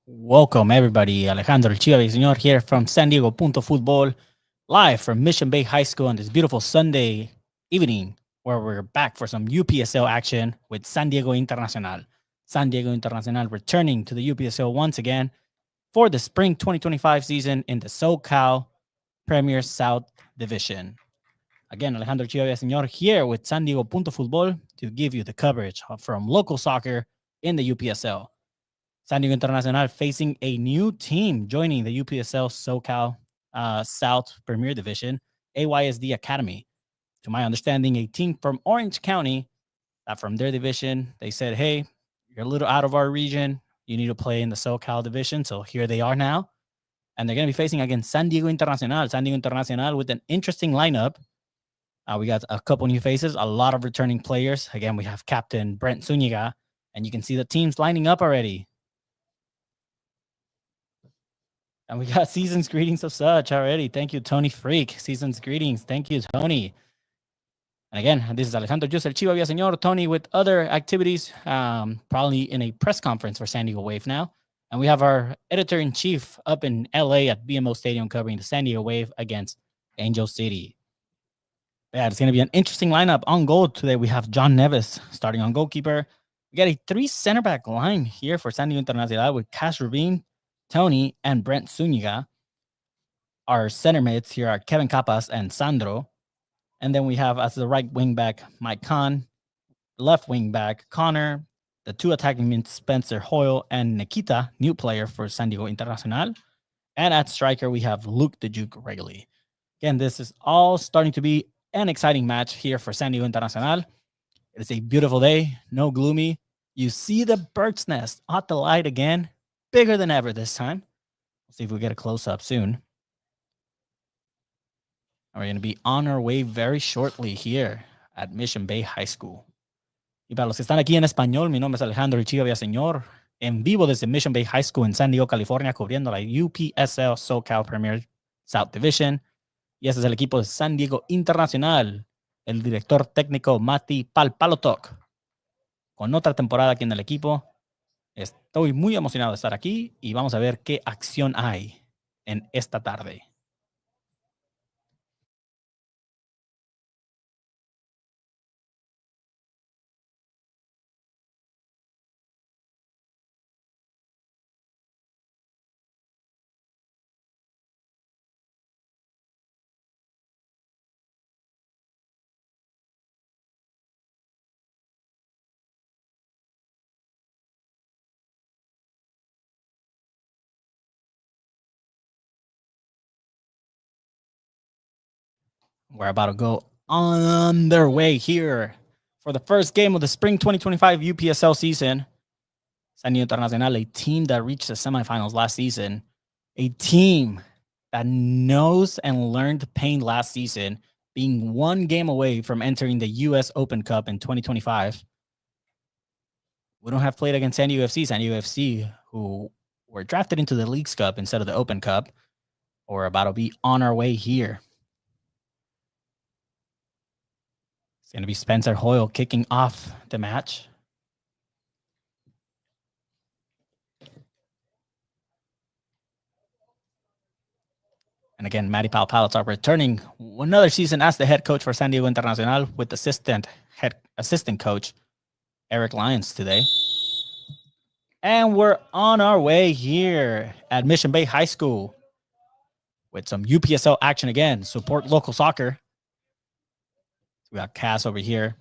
Welcome, everybody. Alejandro El Chiva Señor here from San Diego Punto Fútbol, live from Mission Bay High School on this beautiful Sunday evening, where we're back for some UPSL action with San Diego Internacional. San Diego Internacional returning to the UPSL once again for the spring 2025 season in the SoCal Premier South Division. Again, Alejandro Chiva Señor here with San Diego Punto Fútbol to give you the coverage from local soccer in the UPSL. San Diego Internacional facing a new team joining the UPSL SoCal South Premier Division, AYSD Academy. To my understanding, a team from Orange County that from their division, they said, hey, you're a little out of our region. You need to play in the SoCal division. So here they are now. And they're going to be facing against San Diego Internacional. San Diego Internacional with an interesting lineup. We got a couple new faces, a lot of returning players. Again, we have Captain Brent Zuniga, and you can see the teams lining up already. And we got season's greetings of such already. Thank you, Tony Freak. Season's greetings. Thank you, Tony. And again, this is Alejandro Jus, El Chivo Villaseñor. Tony with other activities, probably in a press conference for San Diego Wave now. And we have our editor-in-chief up in LA at BMO Stadium covering the San Diego Wave against Angel City. Yeah, it's going to be an interesting lineup. On goal today, we have John Neves starting on goalkeeper. We got a 3 center back line here for San Diego Internacional with Cash Rubin, Tony, and Brent Zuniga. Our center mids here are Kevin Capas and Sandro. And then we have as the right wing back, Mike Kahn, left wing back, Connor, the 2 attacking mids, Spencer Hoyle and Nikita, new player for San Diego Internacional. And at striker, we have Luke the Duke Regularly. Again, this is all starting to be an exciting match here for San Diego Internacional. It is a beautiful day, no gloomy. You see the bird's nest at the light again, bigger than ever this time. Let's see if we get a close-up soon. And we're going to be on our way very shortly here at Mission Bay High School. Y para los que están aquí en español, mi nombre es Alejandro El Chiva Villaseñor, en vivo desde Mission Bay High School en San Diego, California, cubriendo la UPSL SoCal Premier South Division. Y este es el equipo de San Diego Internacional, el director técnico Mati Palpalotok. Con otra temporada aquí en el equipo, estoy muy emocionado de estar aquí y vamos a ver qué acción hay en esta tarde. We're about to go on their way here for the first game of the spring 2025 UPSL season. San Diego Internacional, a team that reached the semifinals last season, a team that knows and learned pain last season, being 1 game away from entering the US Open Cup in 2025. We don't have played against San Diego FC. San Diego FC, who were drafted into the Leagues Cup instead of the Open Cup. We're about to be on our way here. It's going to be Spencer Hoyle kicking off the match. And again, Matty Palpalotok returning another season as the head coach for San Diego Internacional with assistant coach Eric Lyons today. And we're on our way here at Mission Bay High School with some UPSL action again. Support local soccer. We got Cass over here,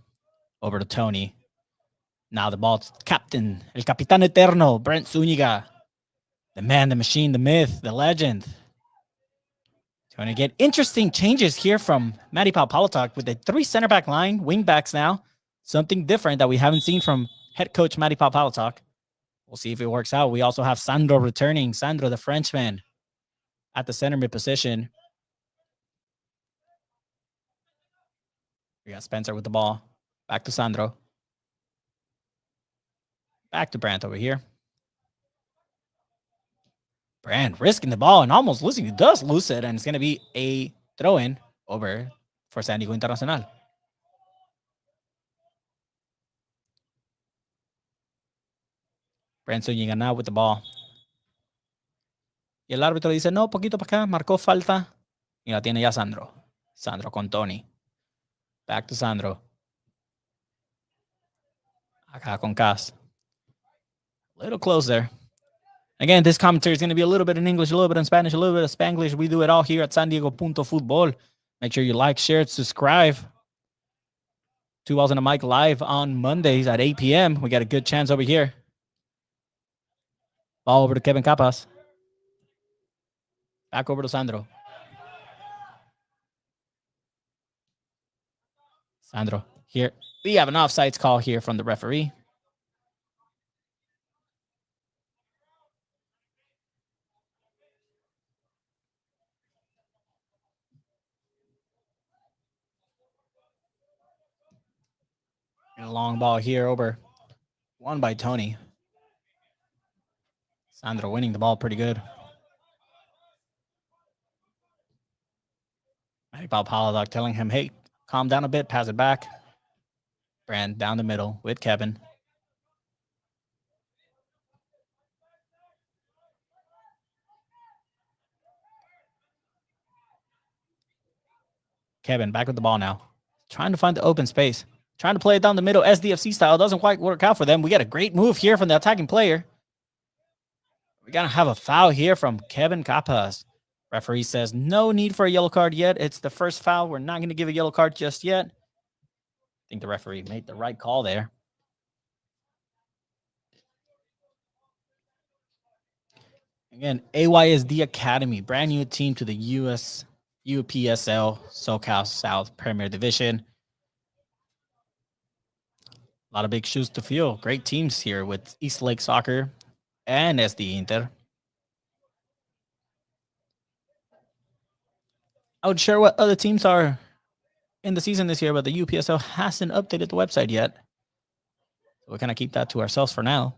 over to Tony. Now the ball's captain, El Capitán Eterno, Brent Zuniga. The man, the machine, the myth, the legend. Going to get interesting changes here from Matty Palpalotok with a 3 center back line, wing backs now. Something different that we haven't seen from head coach Matty Palpalotok. We'll see if it works out. We also have Sandro returning. Sandro, the Frenchman, at the center mid position. We got Spencer with the ball. Back to Sandro. Back to Brandt over here. Brandt risking the ball and almost losing. He does lose it, and it's going to be a throw-in over for San Diego Internacional. Brandt Zuniga now with the ball. Y el árbitro dice, no, poquito para acá, marcó falta. Y la tiene ya Sandro. Sandro con Tony. Back to Sandro. Acá con Cas. A little close there. Again, this commentary is going to be a little bit in English, a little bit in Spanish, a little bit of Spanglish. We do it all here at San Diego Punto Futbol. Make sure you like, share, subscribe. Two Balls and a Mic live on Mondays at 8 p.m. We got a good chance over here. Ball over to Kevin Capas. Back over to Sandro. Sandro here. We have an offsides call here from the referee. And a long ball here over. Won by Tony. Sandro winning the ball pretty good. Bob Holodoc telling him, hey, calm down a bit, pass it back. Brand down the middle with Kevin. Kevin back with the ball now. Trying to find the open space. Trying to play it down the middle, SDFC style. Doesn't quite work out for them. We got a great move here from the attacking player. We're going to have a foul here from Kevin Capas. Referee says no need for a yellow card yet. It's the first foul. We're not going to give a yellow card just yet. I think the referee made the right call there. Again, AYSD Academy, brand new team to the UPSL SoCal South Premier Division. A lot of big shoes to fill. Great teams here with East Lake Soccer and SD Inter. I would share what other teams are in the season this year, but the UPSL hasn't updated the website yet. So we're going to keep that to ourselves for now.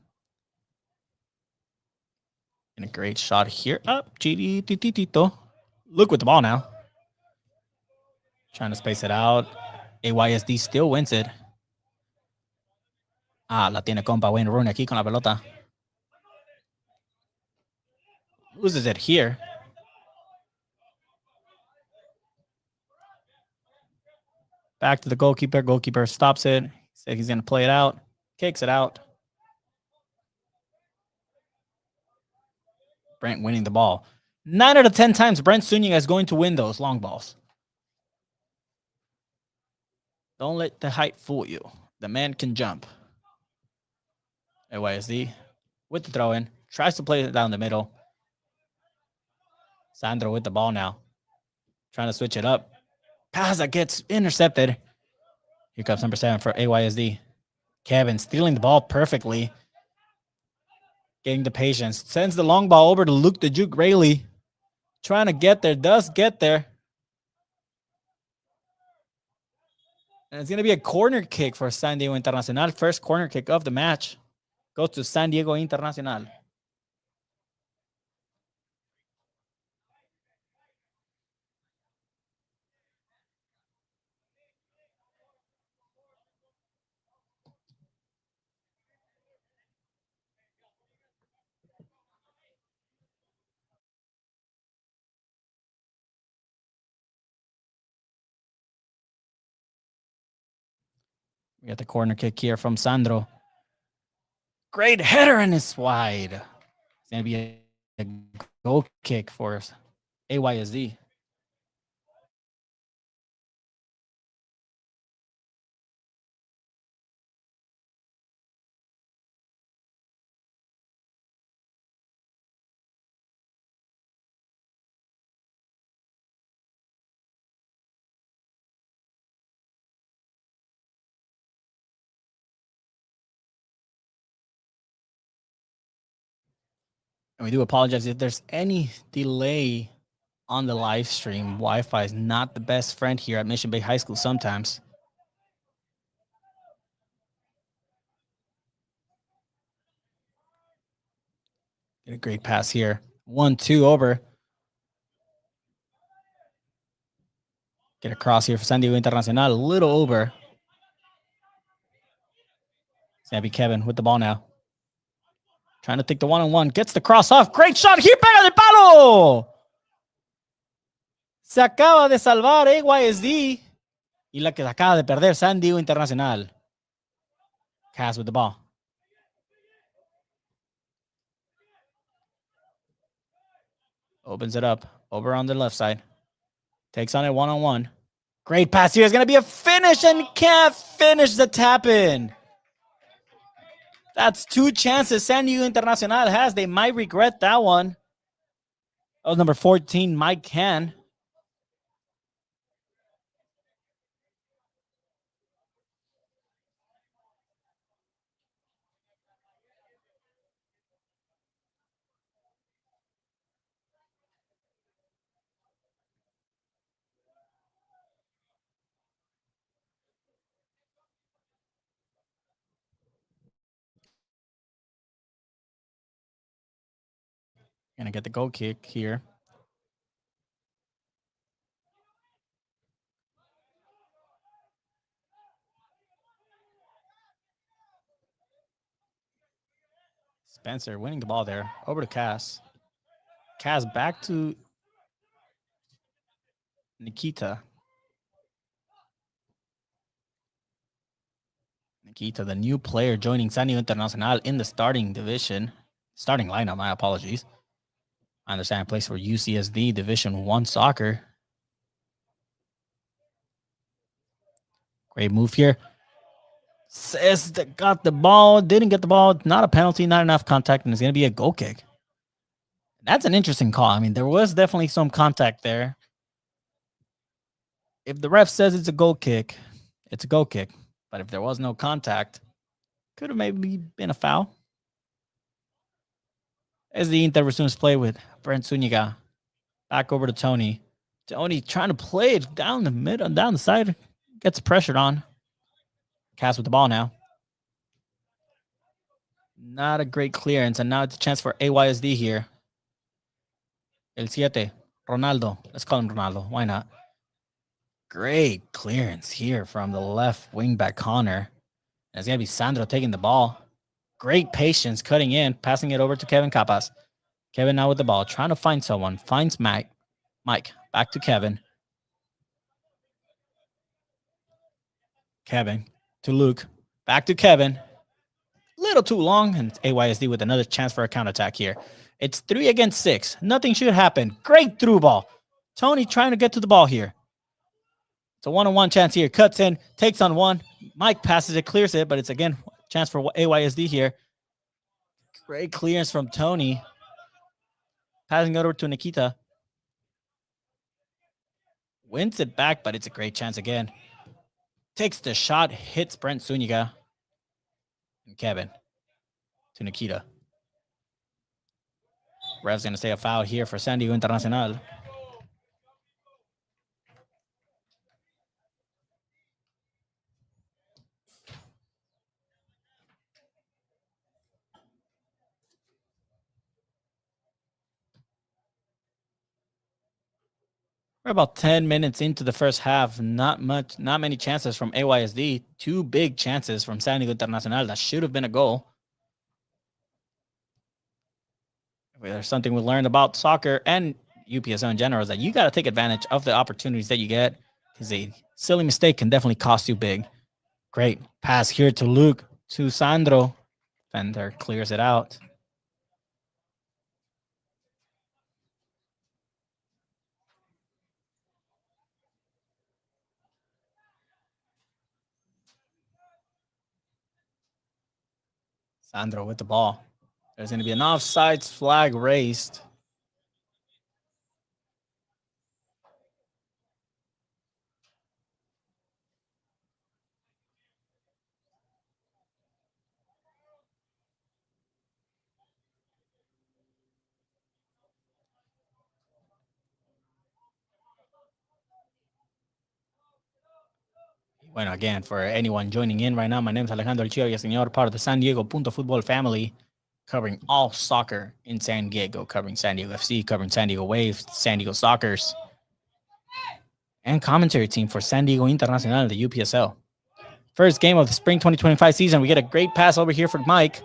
And a great shot here. Up. Look with the ball now. Trying to space it out. AYSD still wins it. La tiene compa Wayne Rooney aquí con la pelota. Loses it here. Back to the goalkeeper. Goalkeeper stops it. Said he's going to play it out. Kicks it out. Brent winning the ball. 9 out of 10 times, Brent Zuniga is going to win those long balls. Don't let the height fool you. The man can jump. AYSD with the throw in. Tries to play it down the middle. Sandro with the ball now. Trying to switch it up. Pass that gets intercepted. Here comes number 7 for AYSD. Kevin stealing the ball perfectly. Getting the patience. Sends the long ball over to Luke the Juke Rayleigh. Trying to get there. Does get there. And it's going to be a corner kick for San Diego Internacional. First corner kick of the match. Goes to San Diego Internacional. We got the corner kick here from Sandro. Great header and it's wide. It's going to be a goal kick for AYSD. And we do apologize if there's any delay on the live stream. Wi-Fi is not the best friend here at Mission Bay High School sometimes. Get a great pass here. 1-2 over. Get a cross here for San Diego Internacional. A little over. It's going to be Kevin with the ball now. Trying to take the one-on-one. Gets the cross off. Great shot here. Pega de palo. Se acaba de salvar AYSD. Y la que se acaba de perder San Diego Internacional. Cass with the ball. Opens it up. Over on the left side. Takes on it one-on-one. Great pass here. It's going to be a finish and can't finish the tap-in. That's 2 chances San Diego Internacional has. They might regret that one. That was number 14, Mike Can. Gonna get the goal kick here. Spencer winning the ball there. Over to Cass. Cass back to Nikita. Nikita, the new player joining San Diego Internacional in the starting division. Starting lineup, my apologies. I understand plays for UCSD Division 1 soccer. Great move here. Says that got the ball, didn't get the ball. Not a penalty, not enough contact, and it's going to be a goal kick. That's an interesting call. I mean, there was definitely some contact there. If the ref says it's a goal kick, it's a goal kick. But if there was no contact, could have maybe been a foul. As the Inter resumes play with Brent Zuniga. Back over to Tony. Tony trying to play it down the middle, down the side. Gets pressured on. Cass with the ball now. Not a great clearance. And now it's a chance for AYSD here. El Siete. Ronaldo. Let's call him Ronaldo. Why not? Great clearance here from the left wingback Connor. And it's going to be Sandro taking the ball. Great patience, cutting in, passing it over to Kevin Capas. Kevin now with the ball, trying to find someone. Finds Mike. Back to Kevin. Kevin to Luke. Back to Kevin. Little too long, and AYSD with another chance for a counterattack here. It's 3 against 6. Nothing should happen. Great through ball. Tony trying to get to the ball here. It's a one-on-one chance here. Cuts in, takes on one. Mike passes it, clears it, but it's again chance for AYSD here. Great clearance from Tony. Passing it over to Nikita. Wins it back, but it's a great chance again. Takes the shot, hits Brent Zuniga. And Kevin to Nikita. Ref's going to say a foul here for San Diego Internacional. We're about 10 minutes into the first half. Not many chances from AYSD. 2 big chances from San Diego Internacional. That should have been a goal. If there's something we learned about soccer and UPSL in general is that you got to take advantage of the opportunities that you get, because a silly mistake can definitely cost you big. Great pass here to Luke, to Sandro. Fender clears it out. Sandro with the ball. There's going to be an offsides flag raised. Bueno, again, for anyone joining in right now, my name is Alejandro El Chivo Villaseñor, part of the San Diego Punto Football family, covering all soccer in San Diego, covering San Diego FC, covering San Diego Waves, San Diego Soccers, and commentary team for San Diego Internacional, the UPSL. First game of the spring 2025 season. We get a great pass over here for Mike.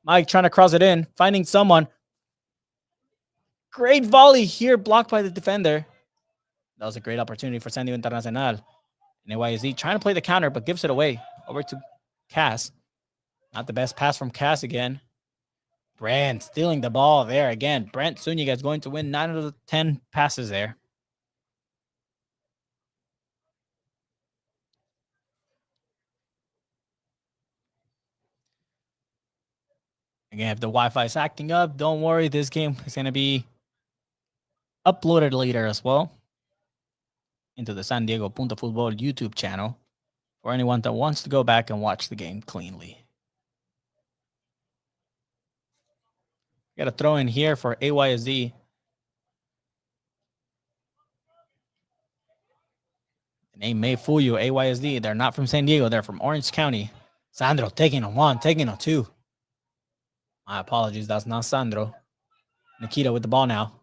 Mike trying to cross it in, finding someone. Great volley here, blocked by the defender. That was a great opportunity for San Diego Internacional. And AYSD trying to play the counter, but gives it away over to Cass. Not the best pass from Cass again. Brent stealing the ball there again. Brent Zuniga is going to win 9 out of the 10 passes there. Again, if the Wi-Fi is acting up, don't worry. This game is going to be uploaded later as well into the San Diego Punto Futbol YouTube channel for anyone that wants to go back and watch the game cleanly. Got a throw in here for AYSD. The name may fool you, AYSD. They're not from San Diego. They're from Orange County. Sandro taking on one, taking on two. My apologies. That's not Sandro. Nikita with the ball now.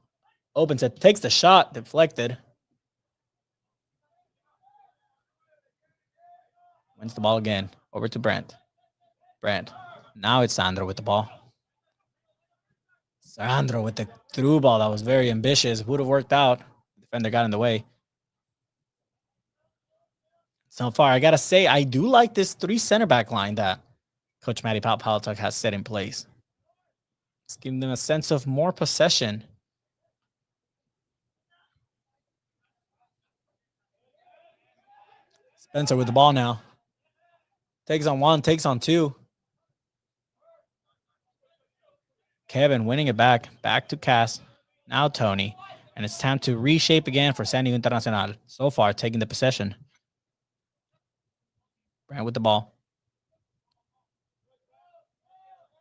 Opens it, takes the shot, deflected. Wins the ball again. Over to Brent. Brent. Now it's Sandro with the ball. Sandro with the through ball. That was very ambitious. Would have worked out. Defender got in the way. So far, I got to say, I do like this 3 center back line that Coach Matty Palatuk has set in place. It's giving them a sense of more possession. Spencer with the ball now. Takes on one, takes on two. Kevin winning it back. Back to Cass. Now Tony. And it's time to reshape again for San Diego Internacional. So far, taking the possession. Brand with the ball.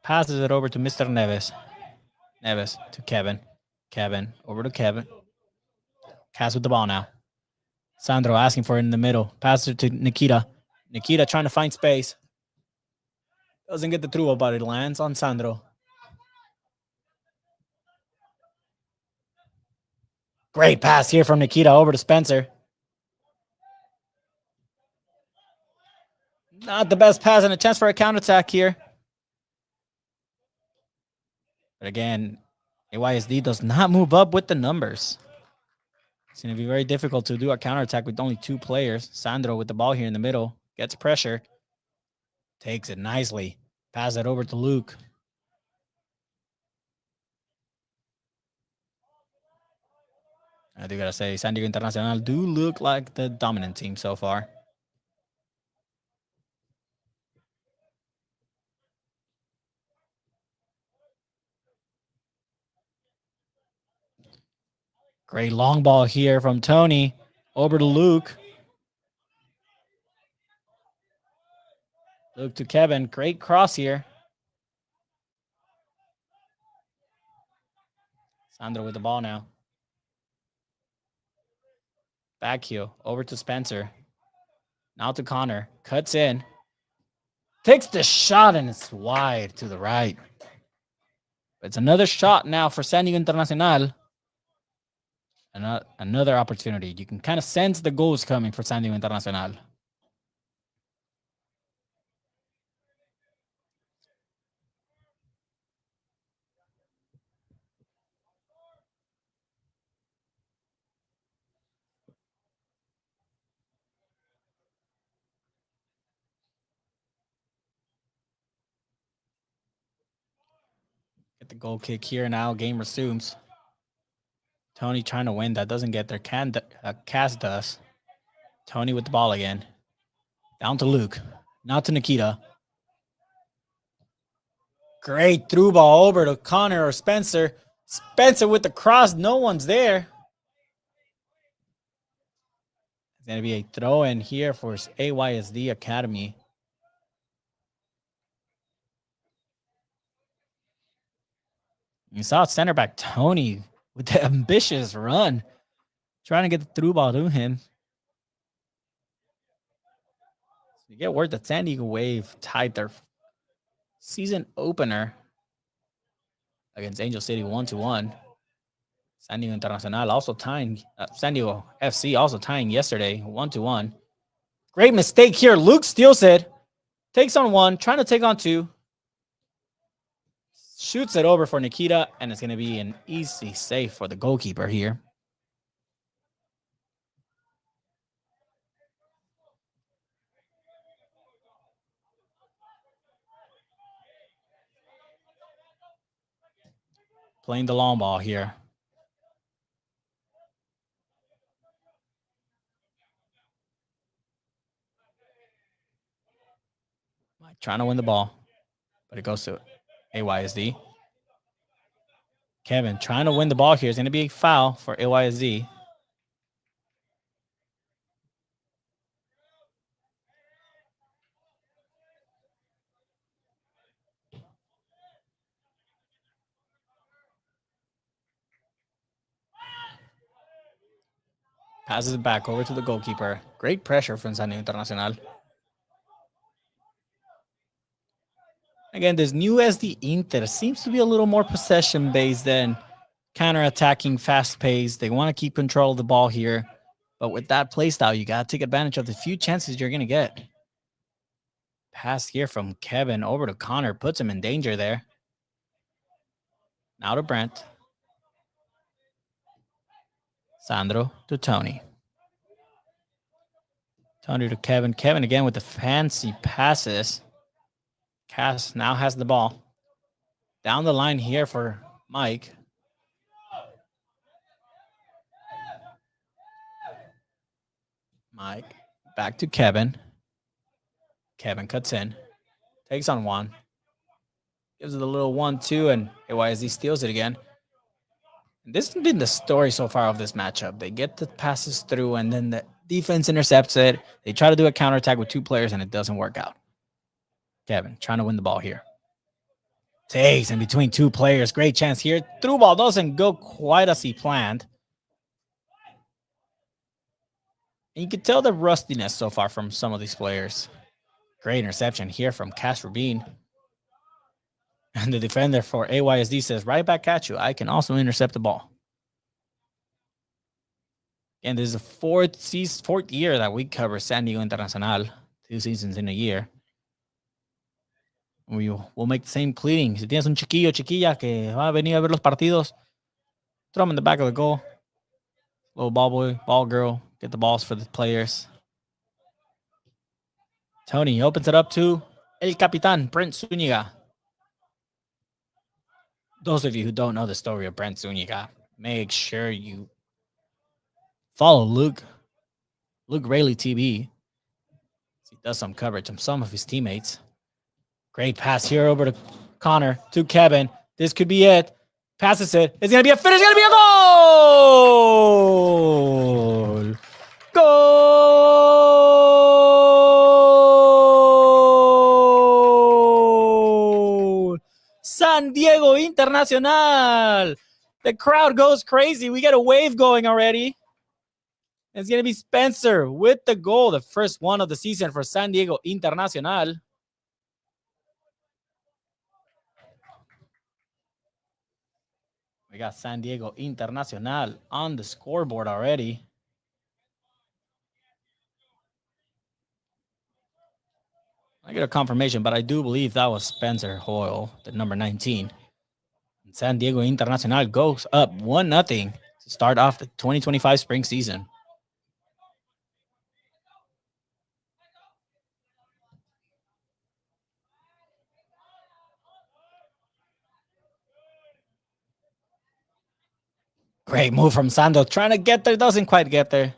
Passes it over to Mr. Neves. Neves to Kevin. Kevin over to Kevin. Cass with the ball now. Sandro asking for it in the middle. Passes it to Nikita. Nikita trying to find space. Doesn't get the through, but it lands on Sandro. Great pass here from Nikita over to Spencer. Not the best pass and a chance for a counterattack here. But again, AYSD does not move up with the numbers. It's going to be very difficult to do a counterattack with only 2 players. Sandro with the ball here in the middle. Gets pressure. Takes it nicely. Pass it over to Luke. I do got to say, San Diego Internacional do look like the dominant team so far. Great long ball here from Tony. Over to Luke. Luke to Kevin. Great cross here. Sandro with the ball now. Back heel. Over to Spencer. Now to Connor. Cuts in. Takes the shot and it's wide to the right. It's another shot now for San Diego Internacional. Another opportunity. You can kind of sense the goals coming for San Diego Internacional. Get the goal kick here now. Game resumes. Tony trying to win. That doesn't get there. Cass does. Tony with the ball again. Down to Luke. Now to Nikita. Great through ball over to Connor or Spencer. Spencer with the cross. No one's there. It's going to be a throw in here for AYSD Academy. You saw center back Tony with the ambitious run. Trying to get the through ball to him. So you get word that San Diego Wave tied their season opener against Angel City 1-1. San Diego Internacional also tying, San Diego FC also tying yesterday 1-1. Great mistake here. Luke steals it. Takes on one, trying to take on two. Shoots it over for Nikita, and it's going to be an easy save for the goalkeeper here. Playing the long ball here. Trying to win the ball, but it goes to AYSD. Kevin trying to win the ball here. Is going to be a foul for AYSD. Passes it back over to the goalkeeper. Great pressure from San Diego Internacional. Again, this new SD Inter seems to be a little more possession-based than counter-attacking, fast-paced. They want to keep control of the ball here. But with that play style, you got to take advantage of the few chances you're going to get. Pass here from Kevin over to Connor. Puts him in danger there. Now to Brent. Sandro to Tony. Tony to Kevin. Kevin again with the fancy passes. Cass now has the ball. Down the line here for Mike. Mike. Back to Kevin. Kevin cuts in. Takes on one. Gives it a little 1-2, and AYSD steals it again. This has been the story so far of this matchup. They get the passes through, and then the defense intercepts it. They try to do a counterattack with two players, and it doesn't work out. Kevin trying to win the ball here. Takes in between two players. Great chance here. Through ball doesn't go quite as he planned. And you can tell the rustiness so far from some of these players. Great interception here from Cass Rubin. And the defender for AYSD says, right back at you. I can also intercept the ball. And this is the fourth year that we cover San Diego Internacional. 2 seasons in a year. We'll make the same pleading. Si tienes un chiquillo, chiquilla que va a venir a ver los partidos, throw them in the back of the goal. Little ball boy, ball girl, get the balls for the players. Tony opens it up to El Capitan, Brent Zuniga. Those of you who don't know the story of Brent Zuniga, make sure you follow Luke Rayleigh TV. He does some coverage on some of his teammates. Great pass here over to Connor, to Kevin. This could be it. Passes it. It's going to be a finish. It's going to be a goal! Goal! San Diego Internacional. The crowd goes crazy. We get a wave going already. It's going to be Spencer with the goal, the first one of the season for San Diego Internacional. We got San Diego Internacional on the scoreboard already. I get a confirmation, but I do believe that was Spencer Hoyle, the number 19. And San Diego Internacional goes up 1-0 to start off the 2025 spring season. Great move from Sando, trying to get there, doesn't quite get there.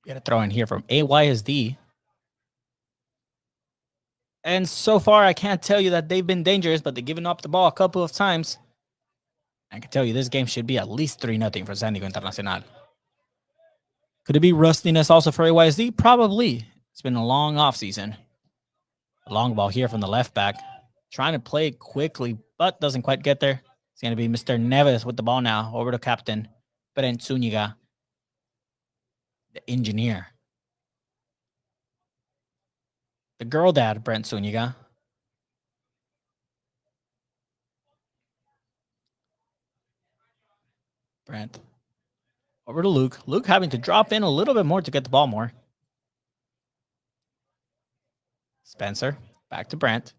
Get a throw in here from AYSD. And so far, I can't tell you that they've been dangerous, but they've given up the ball a couple of times. I can tell you this game should be at least 3-0 for San Diego Internacional. Could it be rustiness also for AYSD? Probably. It's been a long offseason. A long ball here from the left back. Trying to play quickly, but doesn't quite get there. It's going to be Mr. Neves with the ball now. Over to captain Brent Zuniga, the engineer. The girl dad, Brent Zuniga. Brent. Over to Luke. Luke having to drop in a little bit more to get the ball more. Spencer. Back to Brent.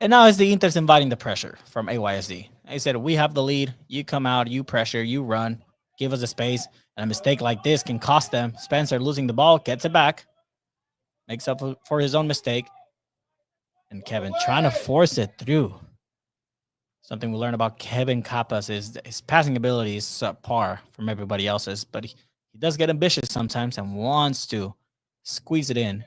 And now is the Inter's inviting the pressure from AYSD. They said, we have the lead. You come out, you pressure, you run, give us a space. And a mistake like this can cost them. Spencer losing the ball, gets it back, makes up for his own mistake. And Kevin trying to force it through. Something we learned about Kevin Kappas is his passing ability is subpar from everybody else's, but he does get ambitious sometimes and wants to squeeze it in.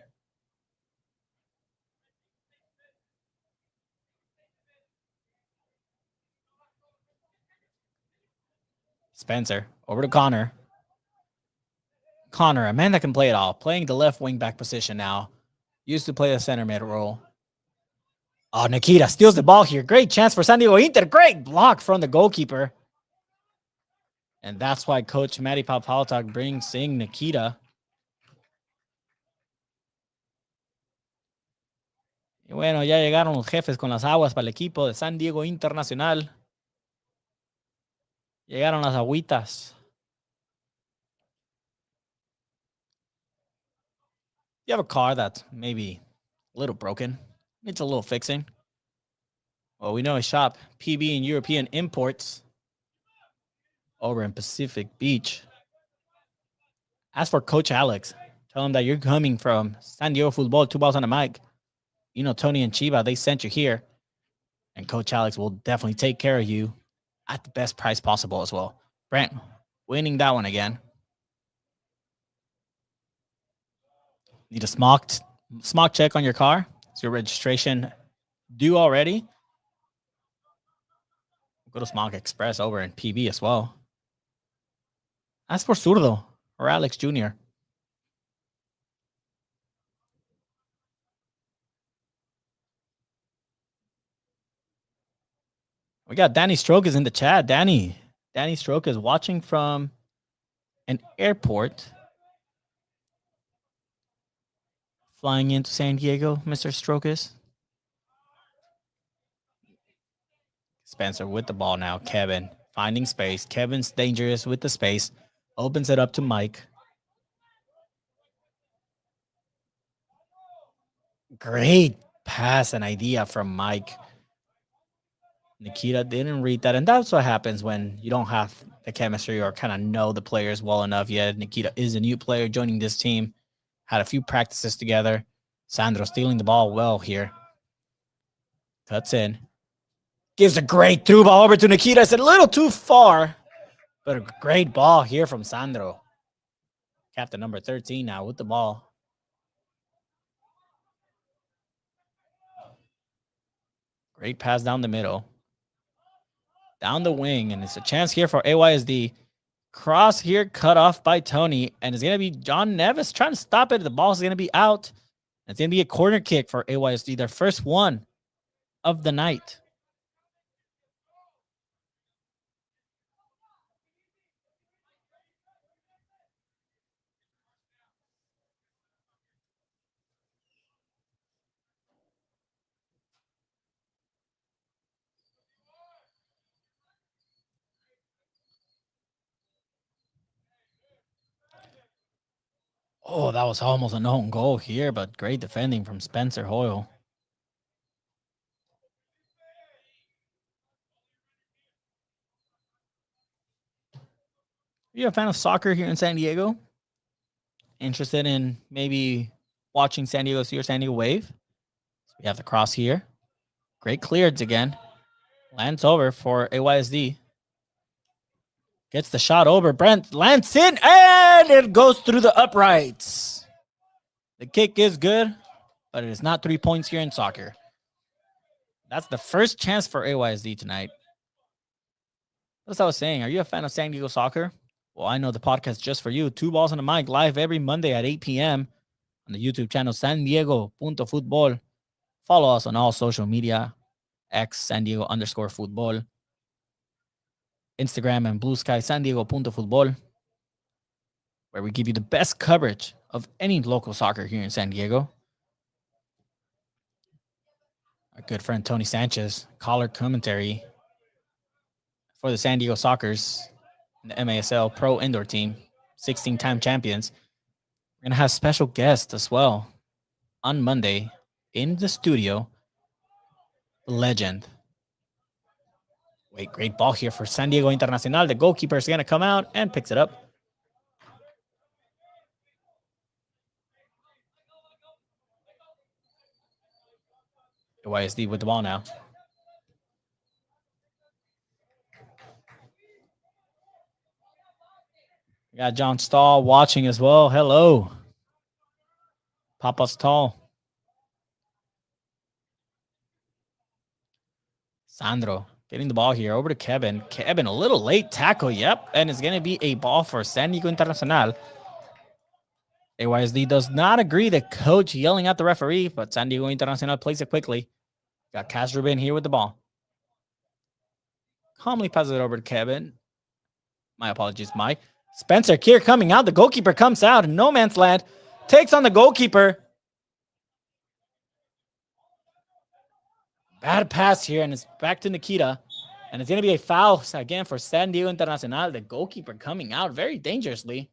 Spencer over to Connor. Connor, a man that can play it all, playing the left wing back position now. Used to play the center mid role. Oh, Nikita steals the ball here. Great chance for San Diego Inter. Great block from the goalkeeper. And that's why Coach Matty Papaltak brings in Nikita. Y bueno, ya llegaron los jefes con las aguas para el equipo de San Diego Internacional. Llegaron las agüitas. You have a car that's maybe a little broken, needs a little fixing. Well, we know a shop, PB and European Imports, over in Pacific Beach. As for Coach Alex, tell him that you're coming from San Diego Football, 2 balls on the mic. You know, Tony and Chiba, they sent you here. And Coach Alex will definitely take care of you at the best price possible as well. Brent, winning that one again. Need a smog check on your car? Is your registration due already? Go to Smog Express over in PB as well. As for Zurdo or Alex Jr., we got Danny Stroke is in the chat. Danny Stroke is watching from an airport. Flying into San Diego, Mr. Stroke is. Spencer with the ball now. Kevin finding space. Kevin's dangerous with the space. Opens it up to Mike. Great pass and idea from Mike. Nikita didn't read that. And that's what happens when you don't have the chemistry or kind of know the players well enough yet. Nikita is a new player joining this team. Had a few practices together. Sandro stealing the ball well here. Cuts in. Gives a great through ball over to Nikita. It's a little too far, but a great ball here from Sandro. Captain number 13 now with the ball. Great pass down the middle. Down the wing, and it's a chance here for AYSD. Cross here cut off by Tony, and it's going to be John Neves trying to stop it. The ball's going to be out. It's going to be a corner kick for AYSD, their first one of the night. Oh, that was almost an own goal here, but great defending from Spencer Hoyle. Are you a fan of soccer here in San Diego? Interested in maybe watching San Diego see or San Diego Wave? We have the cross here. Great clearance again. Lands over for AYSD. Gets the shot over. Brent lands in, and it goes through the uprights. The kick is good, but it is not 3 points here in soccer. That's the first chance for AYSD tonight. As I was saying, are you a fan of San Diego soccer? Well, I know the podcast just for you. 2 balls on the mic, live every Monday at 8 p.m. on the YouTube channel San Diego.Futbol. Follow us on all social media, X San Diego _Futbol, Instagram and Blue Sky San Diego.Futbol, where we give you the best coverage of any local soccer here in San Diego. Our good friend Tony Sanchez, color commentary for the San Diego Sockers. the MASL Pro Indoor Team, 16-time champions. We're going to have special guests as well on Monday in the studio. Legend. Wait, great ball here for San Diego Internacional. The goalkeeper is going to come out and picks it up. AYSD with the ball now. We got John Stahl watching as well. Hello. Papa Stahl. Sandro getting the ball here over to Kevin. Kevin, a little late tackle. Yep. And it's going to be a ball for San Diego Internacional. AYSD does not agree. The coach yelling at the referee, but San Diego Internacional plays it quickly. Got Castrobin here with the ball. Calmly passes it over to Kevin. My apologies, Mike. Spencer Kier coming out. The goalkeeper comes out in no man's land. Takes on the goalkeeper. Bad pass here, and it's back to Nikita. And it's going to be a foul again for San Diego Internacional. The goalkeeper coming out very dangerously.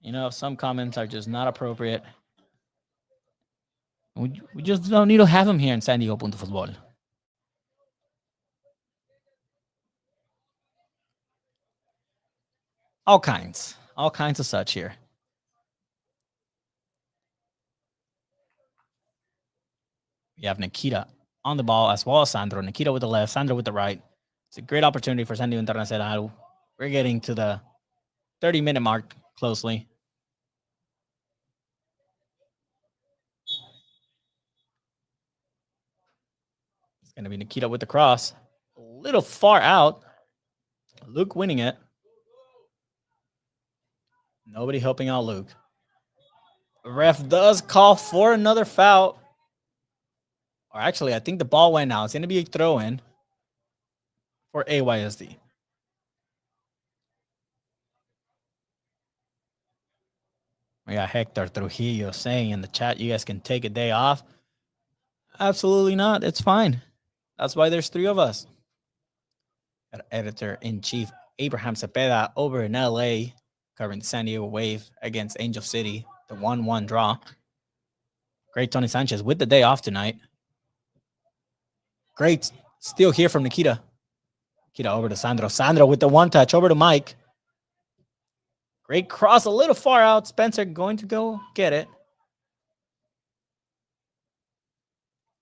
You know, some comments are just not appropriate. We just don't need to have them here in San Diego Punto Fútbol. All kinds of such here. We have Nikita on the ball as well as Sandro. Nikita with the left, Sandro with the right. It's a great opportunity for San Diego Internacional. We're getting to the 30-minute mark closely. It's going to be Nikita with the cross. A little far out. Luke winning it. Nobody helping out Luke. The ref does call for another foul. Or actually, I think the ball went out. It's going to be a throw-in for AYSD. We got Hector Trujillo saying in the chat, you guys can take a day off. Absolutely not. It's fine. That's why there's 3 of us. Got editor-in-chief Abraham Cepeda over in LA, covering the San Diego Wave against Angel City, the 1-1 draw. Great Tony Sanchez with the day off tonight. Great steal here from Nikita. Nikita over to Sandro. Sandro with the 1-touch over to Mike. Great cross, a little far out. Spencer going to go get it.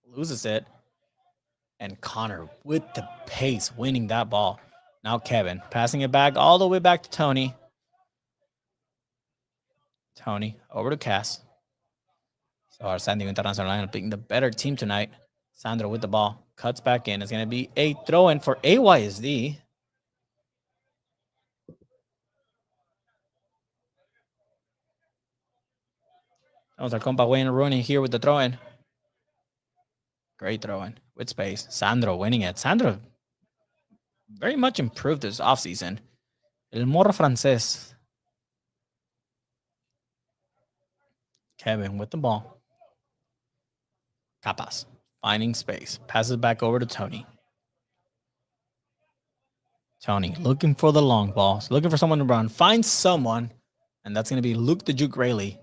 Loses it. And Connor with the pace winning that ball. Now Kevin passing it back all the way back to Tony. Tony over to Cass. So our San Diego Internacional being the better team tonight. Sandro with the ball. Cuts back in. It's going to be a throw-in for AYSD. That was our compa Wayne Rooney here with the throw-in. Great throw-in with space. Sandro winning it. Sandro very much improved this offseason. El morro francés. Kevin with the ball. Capas finding space. Passes back over to Tony. Tony looking for the long ball. Looking for someone to run. Finds someone. And that's going to be Luke the Juke Rayleigh.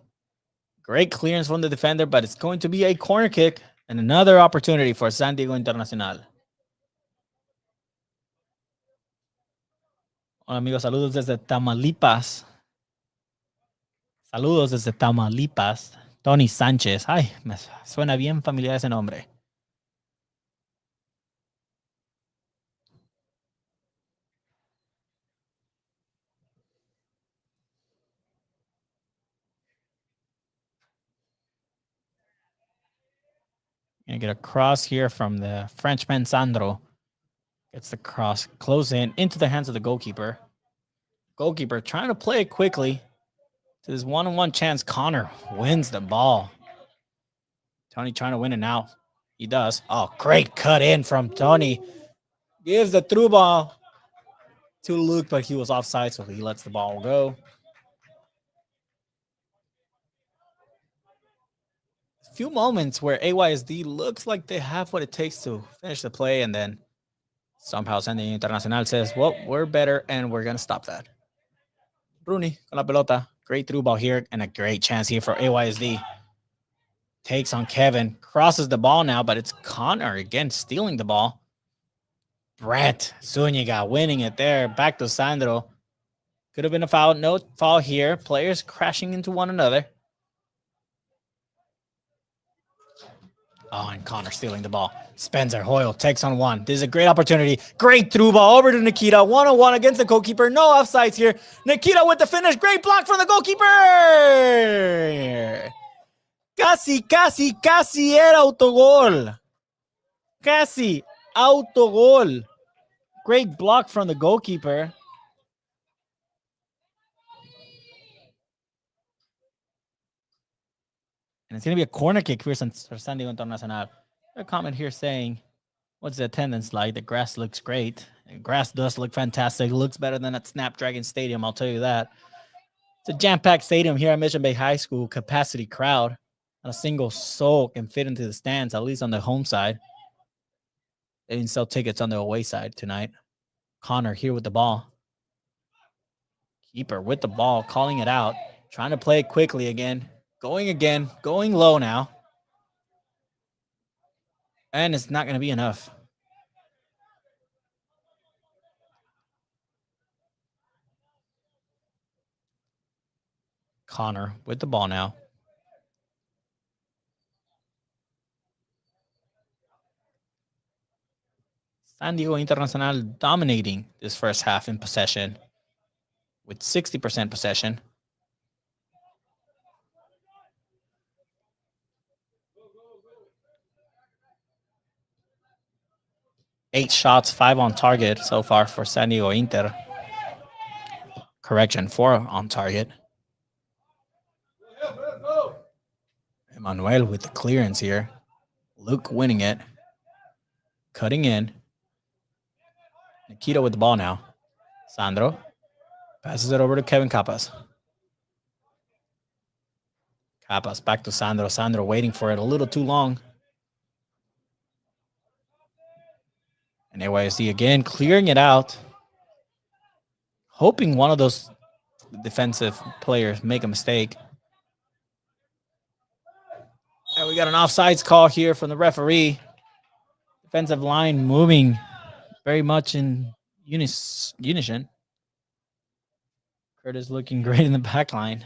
Great clearance from the defender, but it's going to be a corner kick and another opportunity for San Diego Internacional. Hola amigos, saludos desde Tamaulipas. Saludos desde Tamaulipas. Tony Sánchez. Ay, me suena bien familiar ese nombre. Gonna get a cross here from the Frenchman Sandro. Gets the cross close in into the hands of the goalkeeper. Goalkeeper trying to play it quickly. To this one-on-one chance, Connor wins the ball. Tony trying to win it now. He does. Oh, great cut in from Tony. Gives the through ball to Luke, but he was offside, so he lets the ball go. few moments where AYSD looks like they have what it takes to finish the play, and then somehow San Diego Internacional says, well, we're better, and we're going to stop that. Bruni con la pelota. Great through ball here, and a great chance here for AYSD. Takes on Kevin. Crosses the ball now, but it's Connor again stealing the ball. Brett Zuniga winning it there. Back to Sandro. Could have been a foul. No foul here. Players crashing into one another. Oh, and Connor stealing the ball. Spencer Hoyle takes on one. This is a great opportunity. Great through ball over to Nikita. 1-on-1 against the goalkeeper. No offsides here. Nikita with the finish. Great block from the goalkeeper. Casi era autogol. Casi autogol. Great block from the goalkeeper. And it's going to be a corner kick here for San Diego Internacional. A comment here saying, what's the attendance like? The grass looks great. The grass does look fantastic. It looks better than at Snapdragon Stadium, I'll tell you that. It's a jam-packed stadium here at Mission Bay High School. Capacity crowd. Not a single soul can fit into the stands, at least on the home side. They didn't sell tickets on the away side tonight. Connor here with the ball. Keeper with the ball, calling it out. Trying to play it quickly again. Going low now. And it's not going to be enough. Connor with the ball now. San Diego Internacional dominating this first half in possession with 60% possession. Eight shots, 5 on target so far for San Diego Inter. Correction, 4 on target. Emmanuel with the clearance here. Luke winning it. Cutting in. Nikita with the ball now. Sandro passes it over to Kevin Capas. Capas back to Sandro. Sandro waiting for it a little too long. And AYSD again clearing it out. Hoping one of those defensive players make a mistake. And we got an offsides call here from the referee. Defensive line moving very much in unison. Curtis looking great in the back line.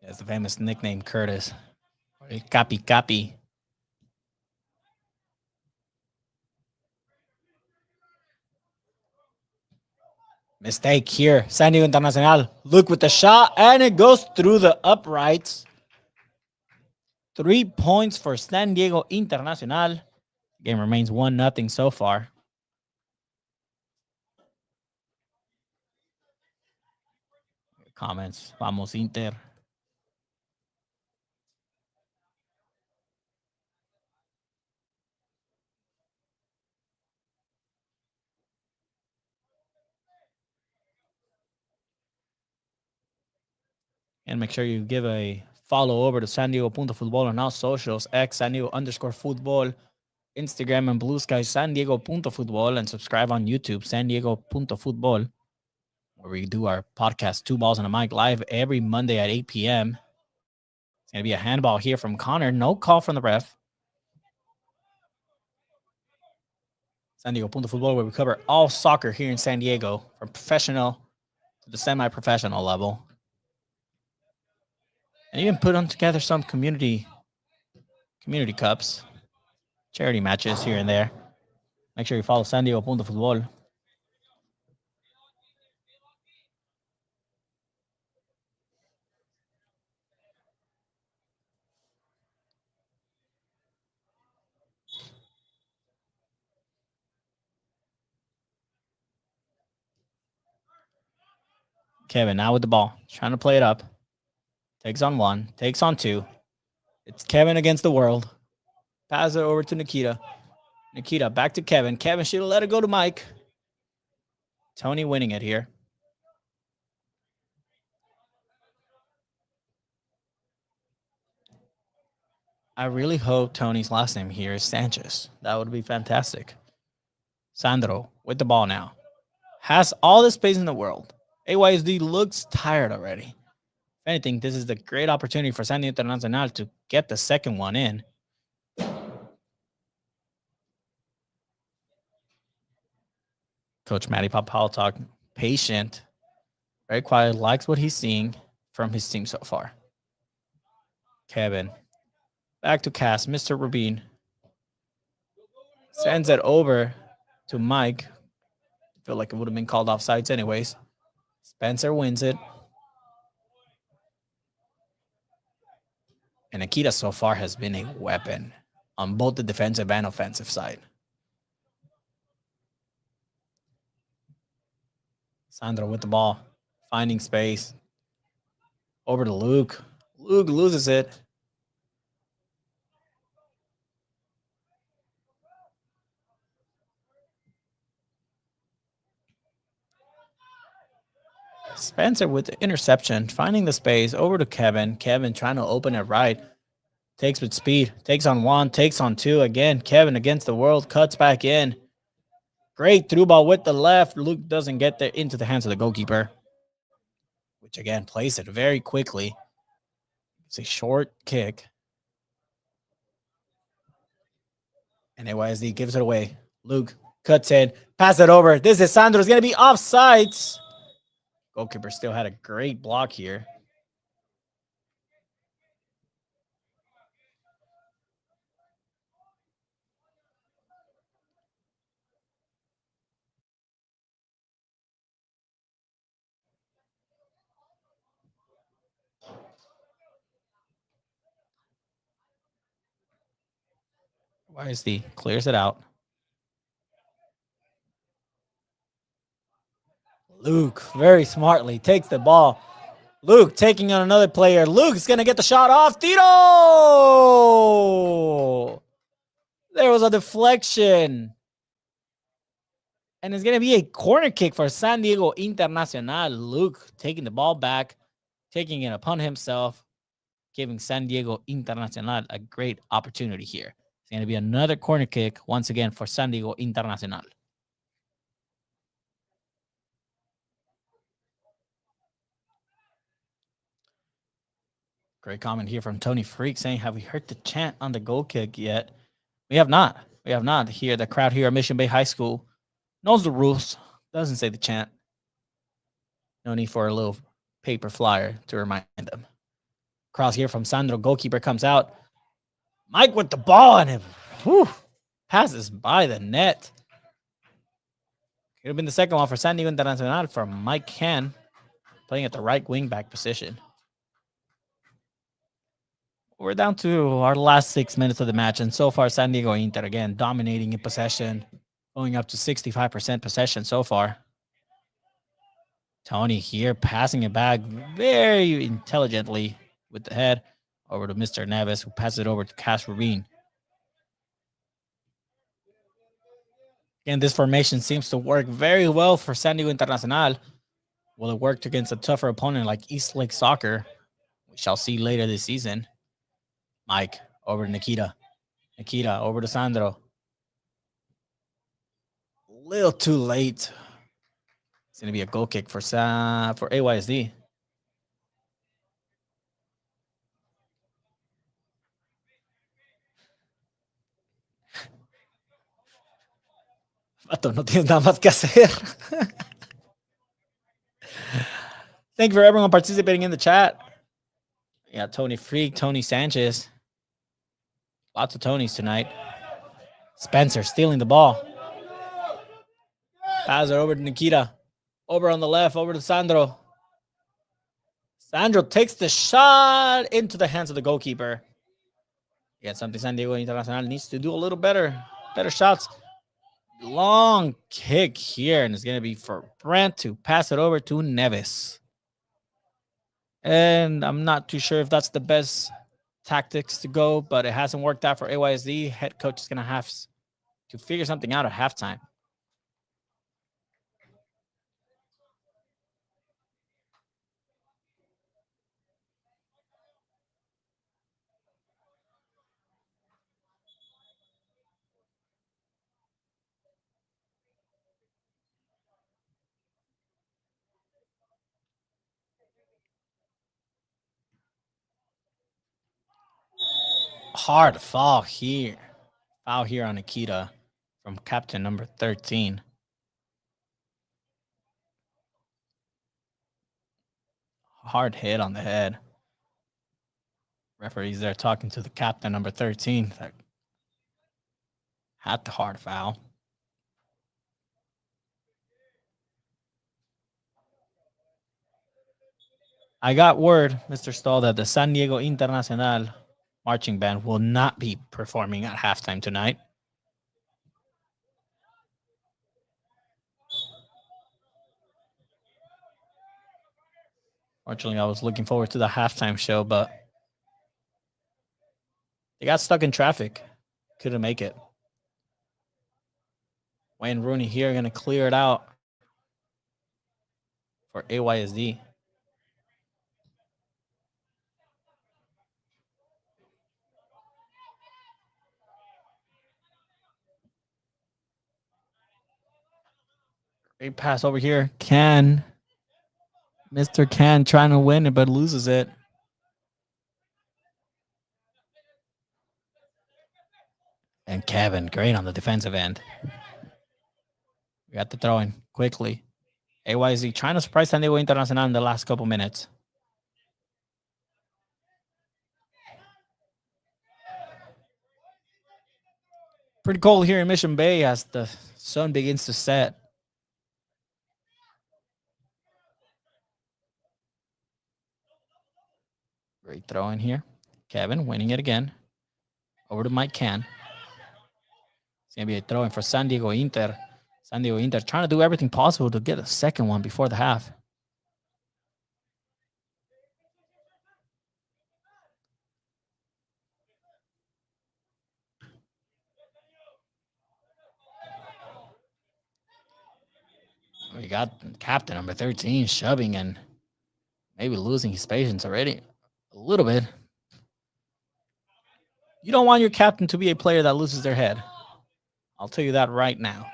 That's the famous nickname Curtis. Capi. Mistake here. San Diego Internacional. Look with the shot, and it goes through the uprights. 3 points for San Diego Internacional. Game remains 1-0 so far. Comments. Vamos Inter. And make sure you give a follow over to San Diego Futbol on all socials. X San Diego _Futbol. Instagram and Blue Sky San Diego Futbol. And subscribe on YouTube San Diego Futbol, where we do our podcast 2 Balls and a Mic live every Monday at 8 p.m. It's going to be a handball here from Connor. No call from the ref. San Diego Futbol, where we cover all soccer here in San Diego, from professional to the semi-professional level. And even put on together some community cups, charity matches here and there. Make sure you follow San Diego Futbol. Kevin now with the ball, trying to play it up. Takes on 1, takes on 2. It's Kevin against the world. Pass it over to Nikita. Nikita back to Kevin. Kevin should have let it go to Mike. Tony winning it here. I really hope Tony's last name here is Sanchez. That would be fantastic. Sandro with the ball now. Has all the space in the world. AYSD looks tired already. If anything, this is the great opportunity for San Diego Internacional to get the second one in. Coach Matty Papaltok, patient, very quiet, likes what he's seeing from his team so far. Kevin, back to Cass, Mr. Rubin. Sends it over to Mike. Feel like it would have been called offsides anyways. Spencer wins it. And Akita so far has been a weapon on both the defensive and offensive side. Sandro with the ball, finding space. Over to Luke. Luke loses it. Spencer with the interception, finding the space. Over to Kevin. Kevin trying to open it right. Takes with speed. Takes on one. Takes on two. Again, Kevin against the world. Cuts back in. Great through ball with the left. Luke doesn't get there into the hands of the goalkeeper, which again plays it very quickly. It's a short kick. And AYSD gives it away. Luke cuts in. Pass it over. This is Sandro. It's going to be offsides. Goalkeeper still had a great block here. YSD clears it out. Luke very smartly takes the ball. Luke taking on another player. Luke's going to get the shot off. Tito! There was a deflection. And it's going to be a corner kick for San Diego Internacional. Luke taking the ball back, taking it upon himself, giving San Diego Internacional a great opportunity here. It's going to be another corner kick once again for San Diego Internacional. Great comment here from Tony Freak saying, have we heard the chant on the goal kick yet? We have not. We have not. Here, the crowd here at Mission Bay High School knows the rules. Doesn't say the chant. No need for a little paper flyer to remind them. Cross here from Sandro. Goalkeeper comes out. Mike with the ball and it passes by the net. Could have been the second one for San Diego Internacional from Mike Can, playing at the right wing back position. We're down to our last 6 minutes of the match, and so far San Diego Inter again dominating in possession, going up to 65% possession so far. Tony here passing it back very intelligently with the head over to Mr. Neves, who passes it over to Cash Rubin. Again, this formation seems to work very well for San Diego Internacional. Will it work against a tougher opponent like East Lake Soccer? We shall see later this season. Mike over to Nikita. Nikita over to Sandro. A little too late. It's going to be a goal kick for AYSD. Vato, no tienes nada más que hacer. Thank you for everyone participating in the chat. Yeah, Tony Freak, Tony Sanchez. Lots of Tonys tonight. Spencer stealing the ball. Pass it over to Nikita. Over on the left, over to Sandro. Sandro takes the shot into the hands of the goalkeeper. Yeah, something San Diego Internacional needs to do a little better. Better shots. Long kick here, and it's going to be for Brent to pass it over to Neves. And I'm not too sure if that's the best tactics to go, but it hasn't worked out for AYSD. Head coach is going to have to figure something out at halftime. hard foul here. Foul here on Nikita from captain number 13. Hard hit on the head. Referees there talking to the captain number 13. That had the hard foul. I got word, Mr. Stahl, that the San Diego Internacional marching band will not be performing at halftime tonight. Fortunately, I was looking forward to the halftime show, but they got stuck in traffic. Couldn't make it. Wayne Rooney here going to clear it out for AYSD. Great pass over here. Mr. Can trying to win it, but loses it. And Kevin, great on the defensive end. We got the throw in quickly. AYZ trying to surprise San Diego Internacional in the last couple minutes. Pretty cold here in Mission Bay as the sun begins to set. Great throw in here. Kevin winning it again. Over to Mike Can. It's going to be a throw in for San Diego Inter. San Diego Inter trying to do everything possible to get a second one before the half. We got captain number 13 shoving and maybe losing his patience already a little bit. You don't want your captain to be a player that loses their head. I'll tell you that right now.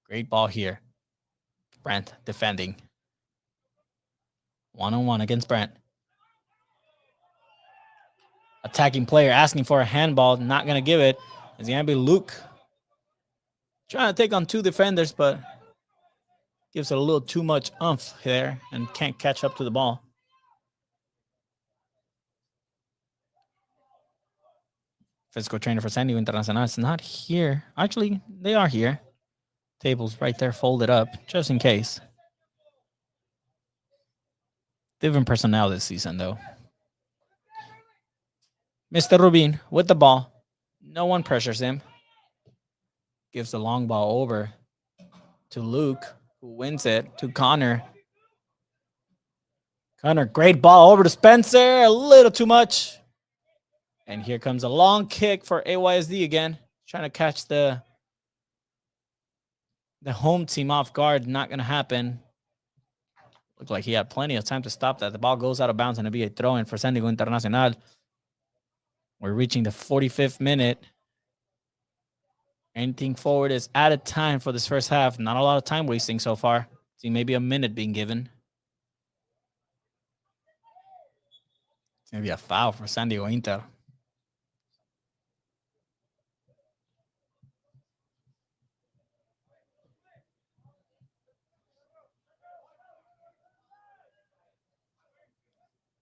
Great ball here. Brent defending. One-on-one against Brent. Attacking player asking for a handball. Not going to give it. It's going to be Luke. Trying to take on two defenders, but gives it a little too much oomph there and can't catch up to the ball. Physical trainer for San Diego Internacional is not here. Actually, they are here. Tables right there folded up, just in case. Different personnel this season, though. Mr. Rubin with the ball. No one pressures him. Gives the long ball over to Luke, who wins it to Connor. Connor, great ball over to Spencer. A little too much. And here comes a long kick for AYSD again. Trying to catch the home team off guard. Not going to happen. Looked like he had plenty of time to stop that. The ball goes out of bounds and it'll be a throw-in for San Diego Internacional. We're reaching the 45th minute. Anything forward is added time for this first half. Not a lot of time wasting so far. See, maybe a minute being given. It's going to be a foul for San Diego Inter.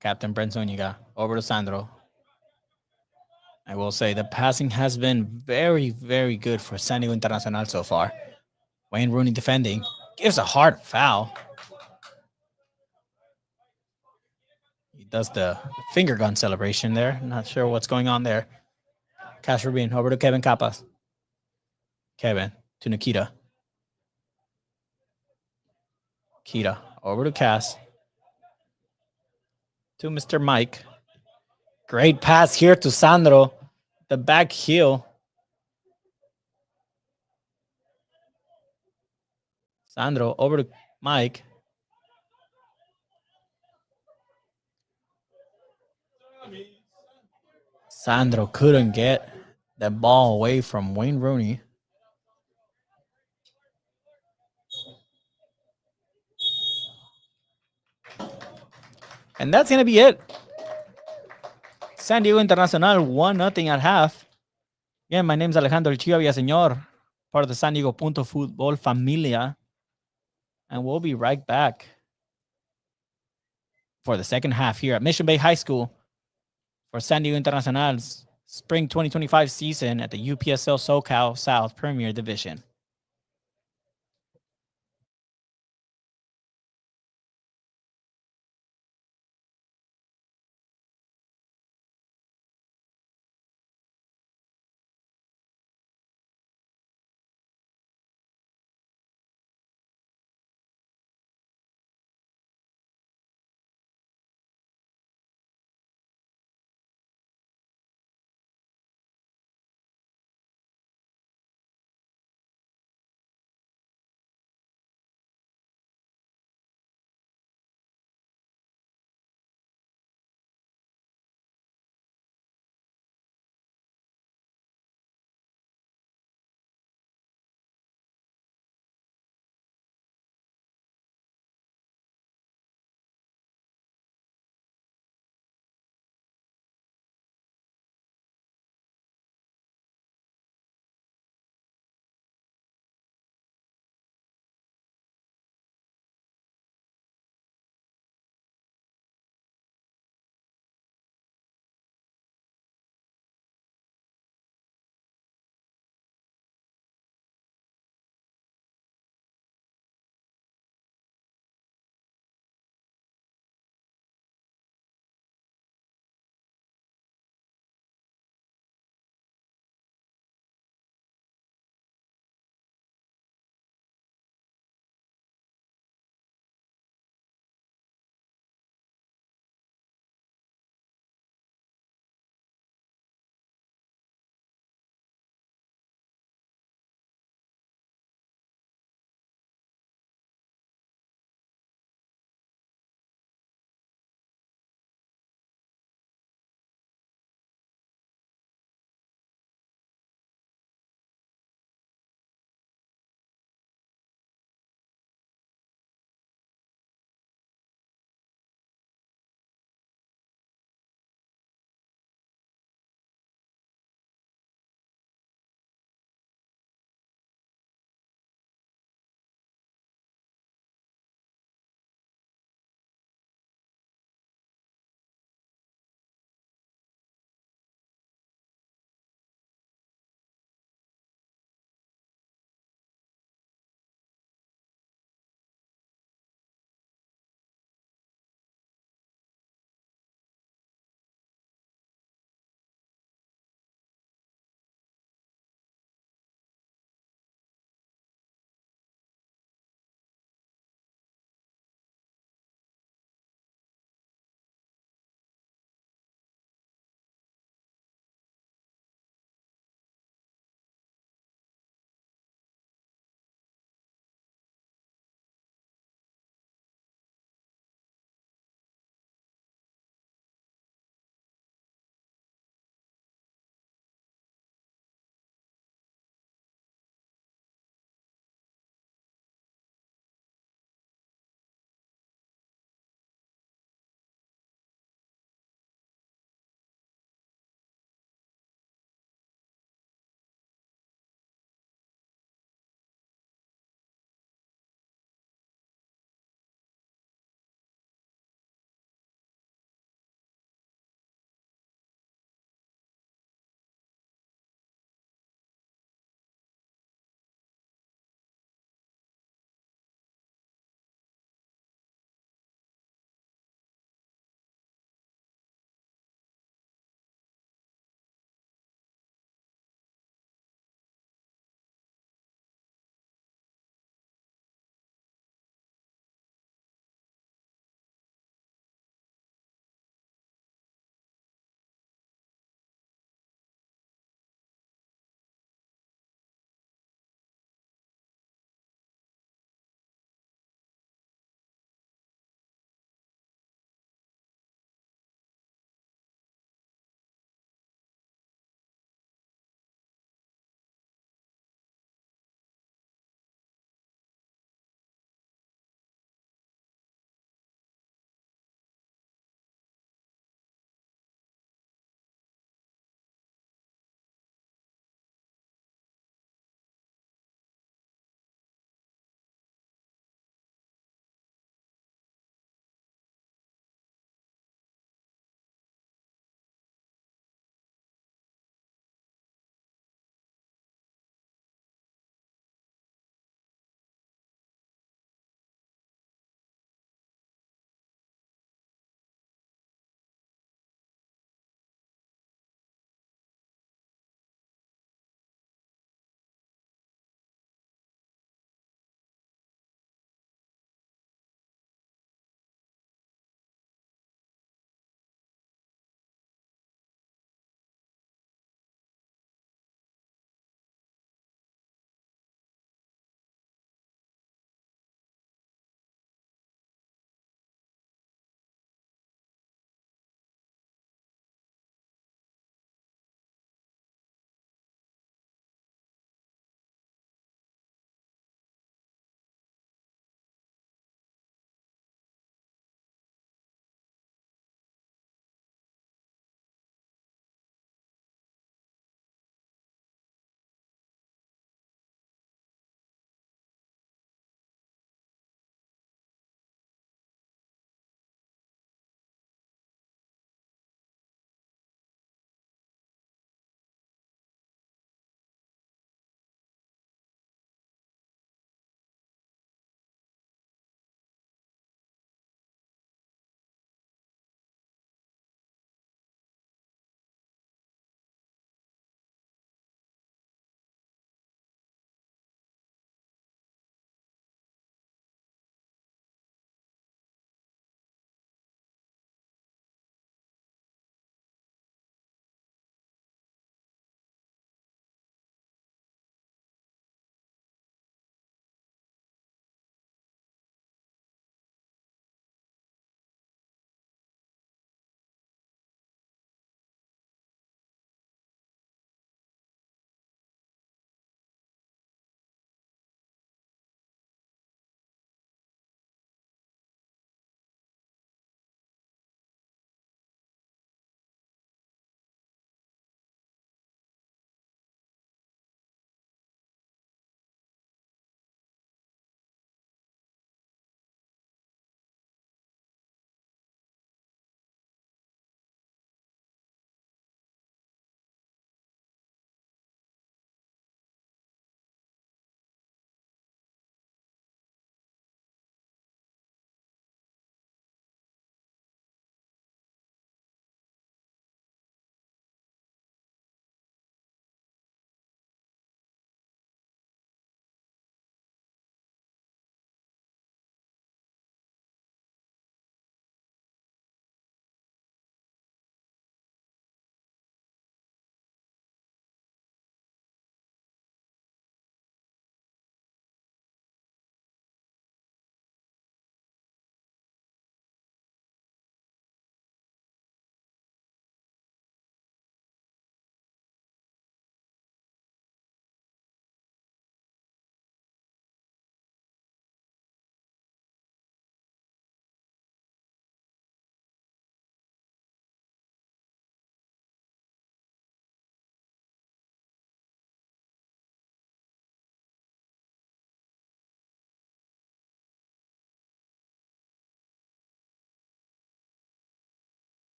Captain Brent Zuniga over to Sandro. I will say the passing has been very, very good for San Diego Internacional so far. Wayne Rooney defending. Gives a hard foul. He does the finger gun celebration there. Not sure what's going on there. Cash Rubin over to Kevin Capas. Kevin to Nikita. Kita over to Cass. To Mr. Mike. Great pass here to Sandro. The back heel. Sandro over to Mike. Sandro couldn't get the ball away from Wayne Rooney. And that's going to be it. San Diego Internacional 1-0 at half. Yeah, my name's Alejandro El Chiva Villaseñor, part of the San Diego Punto Football Familia. And we'll be right back for the second half here at Mission Bay High School for San Diego Internacional's Spring 2025 season at the UPSL SoCal South Premier Division.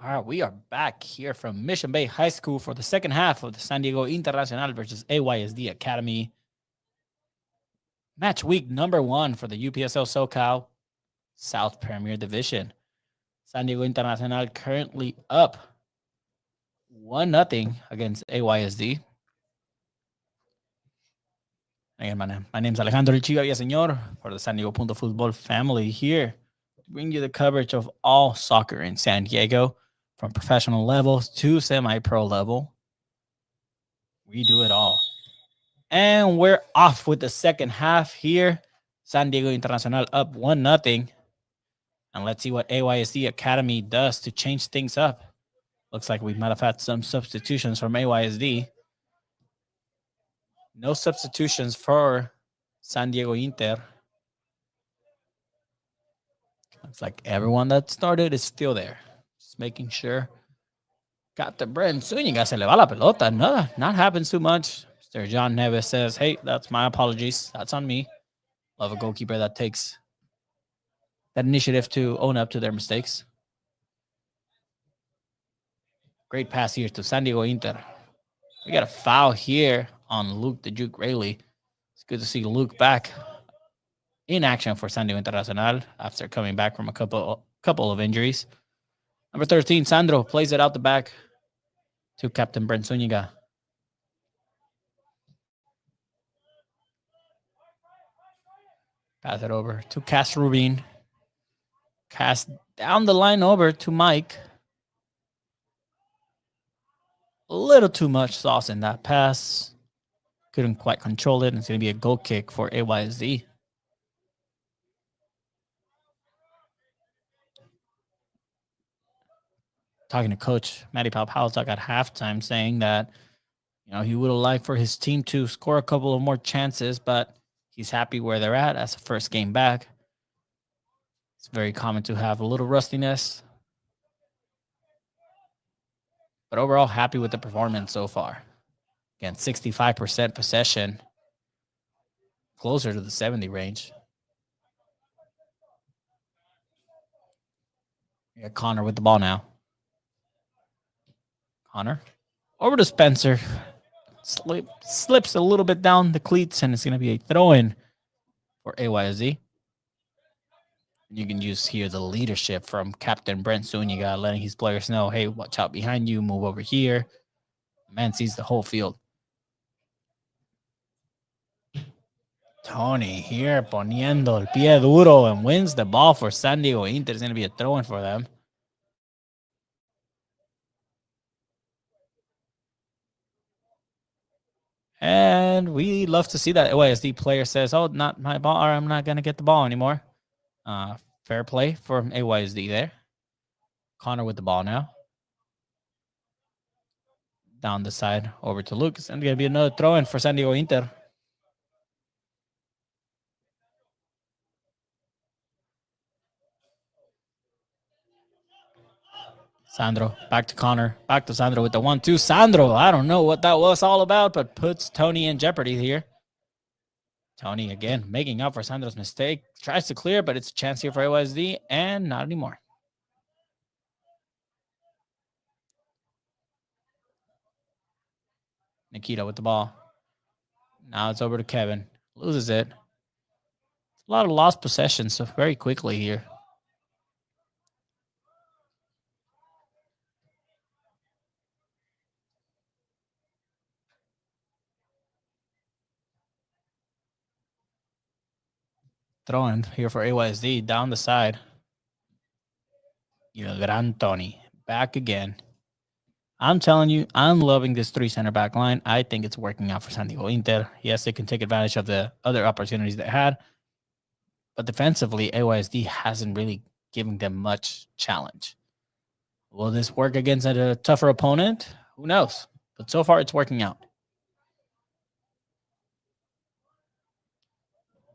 All right, we are back here from Mission Bay High School for the second half of the San Diego Internacional versus AYSD Academy. Match week number 1 for the UPSL SoCal South Premier Division. San Diego Internacional currently up 1-0 against AYSD. Again, my name's Alejandro El Chiva Villaseñor for the San Diego Punto Football family here to bring you the coverage of all soccer in San Diego from professional levels to semi-pro level. We do it all. And we're off with the second half here. San Diego Internacional up 1-0. And let's see what AYSD Academy does to change things up. Looks like we might have had some substitutions from AYSD. No substitutions for San Diego Inter. Looks like everyone that started is still there. Just making sure. Got the Brent Zúñiga, se le va la pelota. Nada, not happens too much. Mr. John Neves says, hey, that's my apologies. That's on me. Love a goalkeeper that takes that initiative to own up to their mistakes. Great pass here to San Diego Inter. We got a foul here on Luke the Duke Rayleigh. It's good to see Luke back in action for San Diego Internacional after coming back from a couple of injuries. Number 13, Sandro plays it out the back to Captain Brent Zúñiga. Pass it over to Cass Rubin. Cass down the line over to Mike. A little too much sauce in that pass. Couldn't quite control it. It's going to be a goal kick for AYSD. Talking to Coach Matty Palpalzak at halftime, saying that he would have liked for his team to score a couple of more chances, but he's happy where they're at as a first game back. It's very common to have a little rustiness, but overall happy with the performance so far. Again, 65% possession, closer to the 70 range. We got Connor with the ball now. Connor over to Spencer. Slips a little bit down the cleats, and it's going to be a throw-in for AYSD. You can just hear the leadership from Captain Brent Zúñiga, letting his players know, hey, watch out behind you, move over here. Man sees the whole field. Tony here poniendo el pie duro and wins the ball for San Diego Inter. It's going to be a throw-in for them. And we love to see that AYSD player says, oh, not my ball, or I'm not going to get the ball anymore. Fair play from AYSD there. Connor with the ball now. Down the side over to Lucas. And going to be another throw-in for San Diego Inter. Sandro, back to Connor. Back to Sandro with the 1-2. Sandro, I don't know what that was all about, but puts Tony in jeopardy here. Tony, again, making up for Sandro's mistake. Tries to clear, but it's a chance here for AYSD, and not anymore. Nikita with the ball. Now it's over to Kevin. Loses it. A lot of lost possession, so very quickly here. Throwing here for AYSD down the side. Gran Tony back again. I'm telling you, I'm loving this 3 center back line. I think it's working out for San Diego Inter. Yes, they can take advantage of the other opportunities they had, but defensively, AYSD hasn't really given them much challenge. Will this work against a tougher opponent? Who knows? But so far, it's working out.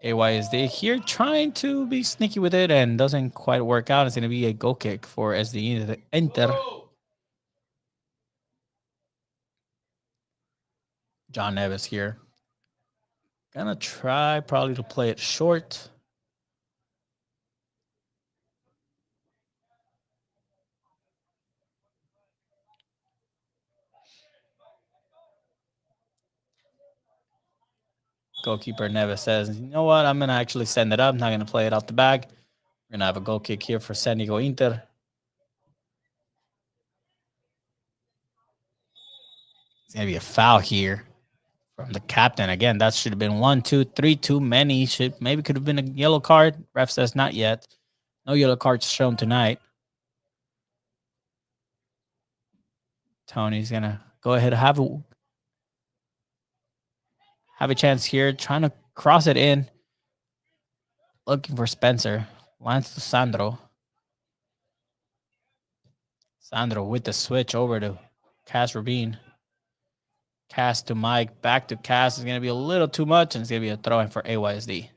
AYSD here trying to be sneaky with it and doesn't quite work out. It's going to be a goal kick for SD Inter. John Neves here. Gonna try probably to play it short. Goalkeeper Neves says, you know what? I'm going to actually send it up. I'm not going to play it out the bag. We're going to have a goal kick here for San Diego Inter. It's going to be a foul here from the captain. Again, that should have been 1, 2, 3 too many. Maybe could have been a yellow card. Ref says not yet. No yellow cards shown tonight. Tony's going to go ahead and have a chance here, trying to cross it in. Looking for Spencer. Lines to Sandro. Sandro with the switch over to Cass Rubin. Cass to Mike. Back to Cass. Is going to be a little too much, and it's going to be a throw in for AYSD.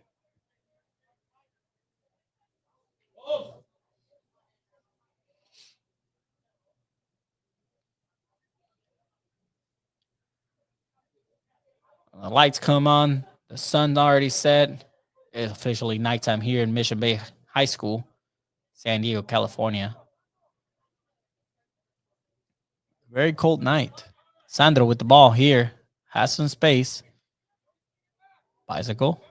The lights come on. The sun's already set. It's officially nighttime here in Mission Bay High School, San Diego, California. Very cold night. Sandro with the ball here. Has some space. Bicycle.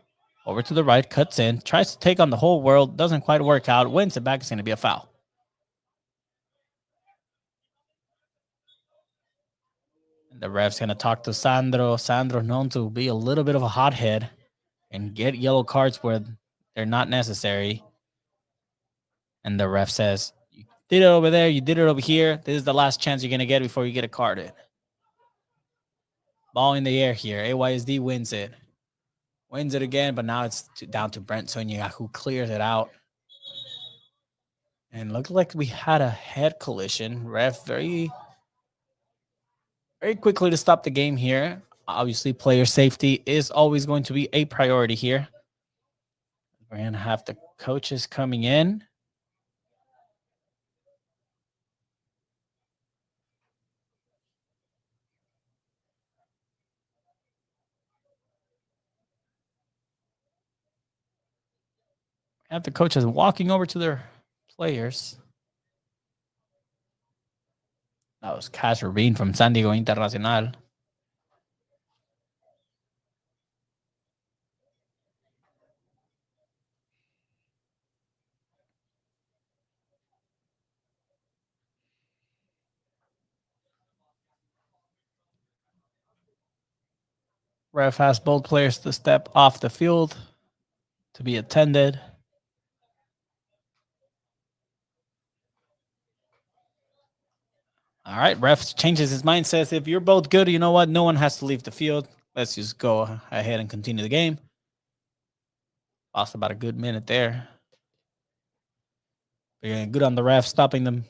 Over to the right. Cuts in. Tries to take on the whole world. Doesn't quite work out. Wins it back. It's going to be a foul. And the ref's going to talk to Sandro. Sandro known to be a little bit of a hothead and get yellow cards where they're not necessary. And the ref says, you did it over there. You did it over here. This is the last chance you're going to get before you get a card in. Ball in the air here. AYSD wins it. Wins it again, but now it's down to Brent Sonia, who clears it out. And looked like we had a head collision. Ref very quickly to stop the game here. Obviously, player safety is always going to be a priority here. We're going to have the coaches coming in. Have the coaches walking over to their players. That was Cass Rubin from San Diego Internacional. Ref has both players to step off the field to be attended. All right, ref changes his mind, says if you're both good, you know what? No one has to leave the field. Let's just go ahead and continue the game. Lost about a good minute there. They're good on the ref, stopping them.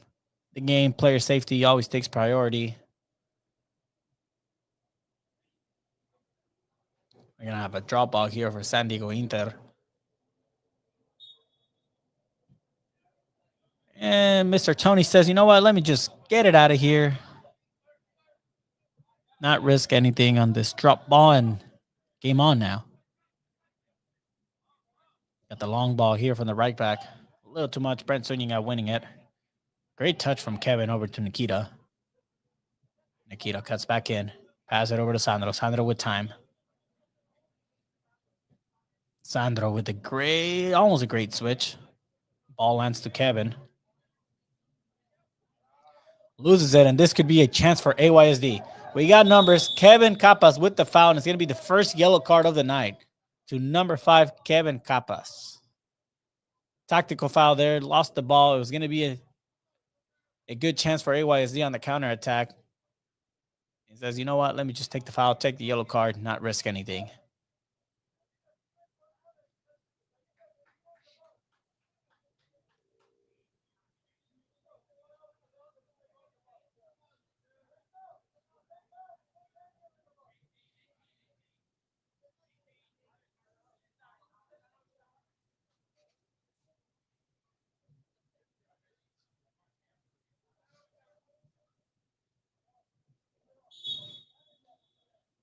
The game, player safety always takes priority. We're going to have a drop ball here for San Diego Inter. And Mr. Tony says, you know what? Let me just get it out of here. Not risk anything on this drop ball, and game on now. Got the long ball here from the right back. A little too much. Brent Zuniga winning it. Great touch from Kevin over to Nikita. Nikita cuts back in. Pass it over to Sandro. Sandro with time. Sandro with almost a great switch. Ball lands to Kevin. Loses it, and this could be a chance for AYSD. We got numbers. Kevin Capas with the foul, and it's going to be the first yellow card of the night to number 5, Kevin Capas. Tactical foul there. Lost the ball. It was going to be a good chance for AYSD on the counterattack. He says, you know what? Let me just take the foul, take the yellow card, not risk anything.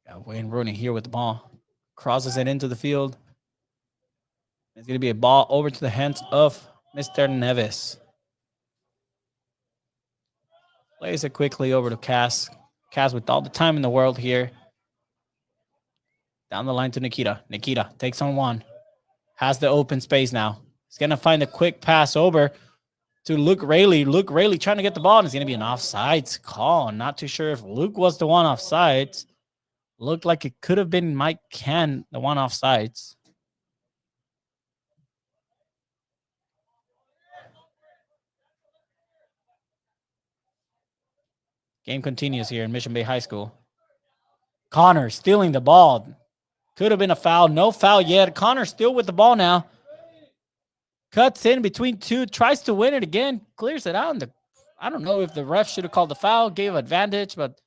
Got Wayne Rooney here with the ball. Crosses it into the field. It's going to be a ball over to the hands of Mr. Neves. Plays it quickly over to Cass. Cass with all the time in the world here. Down the line to Nikita. Nikita takes on one. Has the open space now. He's going to find a quick pass over to Luke Rayleigh. Luke Rayleigh trying to get the ball, and it's going to be an offsides call. Not too sure if Luke was the one offsides. Looked like it could have been Mike Ken, the one offsides. Game continues here in Mission Bay High School. Connor stealing the ball. Could have been a foul. No foul yet. Connor still with the ball now. Cuts in between two. Tries to win it again. Clears it out. I don't know if the ref should have called the foul. Gave advantage, but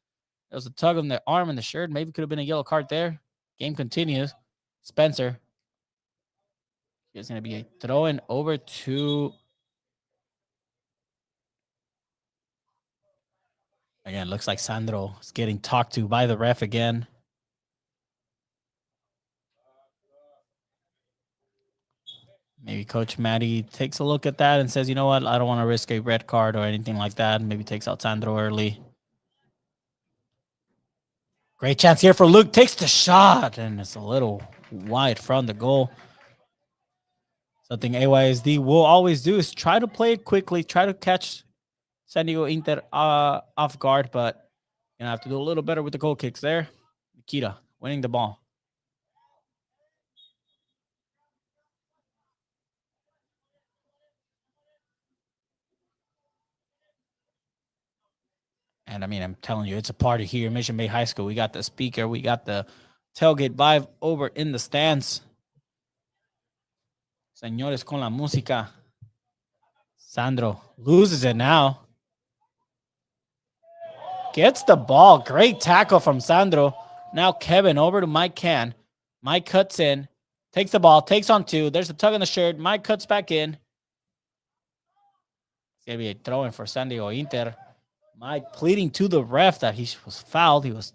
there was a tug on the arm and the shirt. Maybe could have been a yellow card there. Game continues. Spencer. There's going to be a throw-in over to... Again, looks like Sandro is getting talked to by the ref again. Maybe Coach Matty takes a look at that and says, you know what, I don't want to risk a red card or anything like that. Maybe takes out Sandro early. Great chance here for Luke. Takes the shot, and it's a little wide from the goal. Something AYSD will always do is try to play it quickly, try to catch San Diego Inter off guard, but you're going to have to do a little better with the goal kicks there. Nikita winning the ball. And I mean, I'm telling you, it's a party here in Mission Bay High School. We got the speaker. We got the tailgate vibe over in the stands. Señores con la música. Sandro loses it now. Gets the ball. Great tackle from Sandro. Now Kevin over to Mike Can. Mike cuts in. Takes the ball. Takes on two. There's a tug on the shirt. Mike cuts back in. It's going to be a throw-in for San Diego Inter. Mike pleading to the ref that he was fouled. He was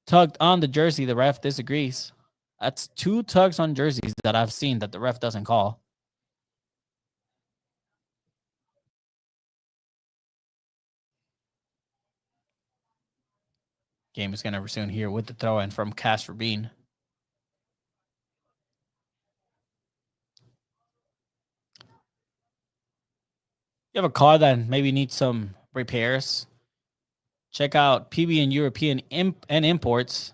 tugged on the jersey. The ref disagrees. That's 2 tugs on jerseys that I've seen that the ref doesn't call. Game is going to resume here with the throw-in from Casper Bean. You have a car that maybe needs some repairs, check out PB and European and Imports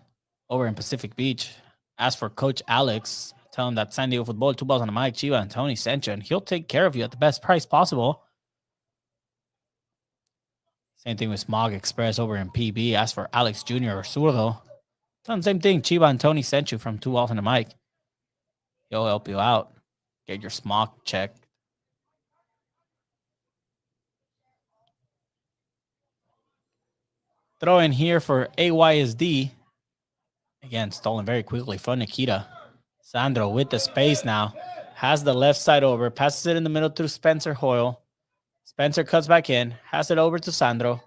over in Pacific Beach. Ask for Coach Alex. Tell him that San Diego Football, 2 balls on the mic, Chiva and Tony sent you, and he'll take care of you at the best price possible. Same thing with Smog Express over in PB. Ask for Alex Jr. or Zurdo. Tell him the same thing. Chiva and Tony sent you from 2 balls on the mic. He'll help you out. Get your smog checked. Throw in here for AYSD. Again, stolen very quickly from Nikita. Sandro with the space now. Has the left side over. Passes it in the middle to Spencer Hoyle. Spencer cuts back in. Has it over to Sandro.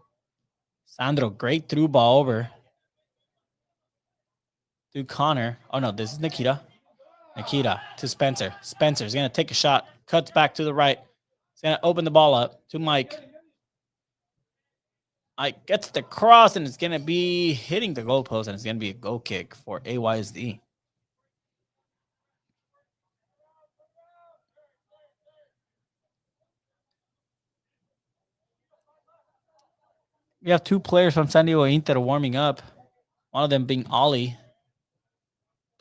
Sandro, great through ball over to Connor. Oh, no, this is Nikita. Nikita to Spencer. Spencer's going to take a shot. Cuts back to the right. He's going to open the ball up to Mike. Mike gets the cross, and it's going to be hitting the goalpost, and it's going to be a goal kick for AYSD. We have 2 players from San Diego Inter warming up. One of them being Ollie,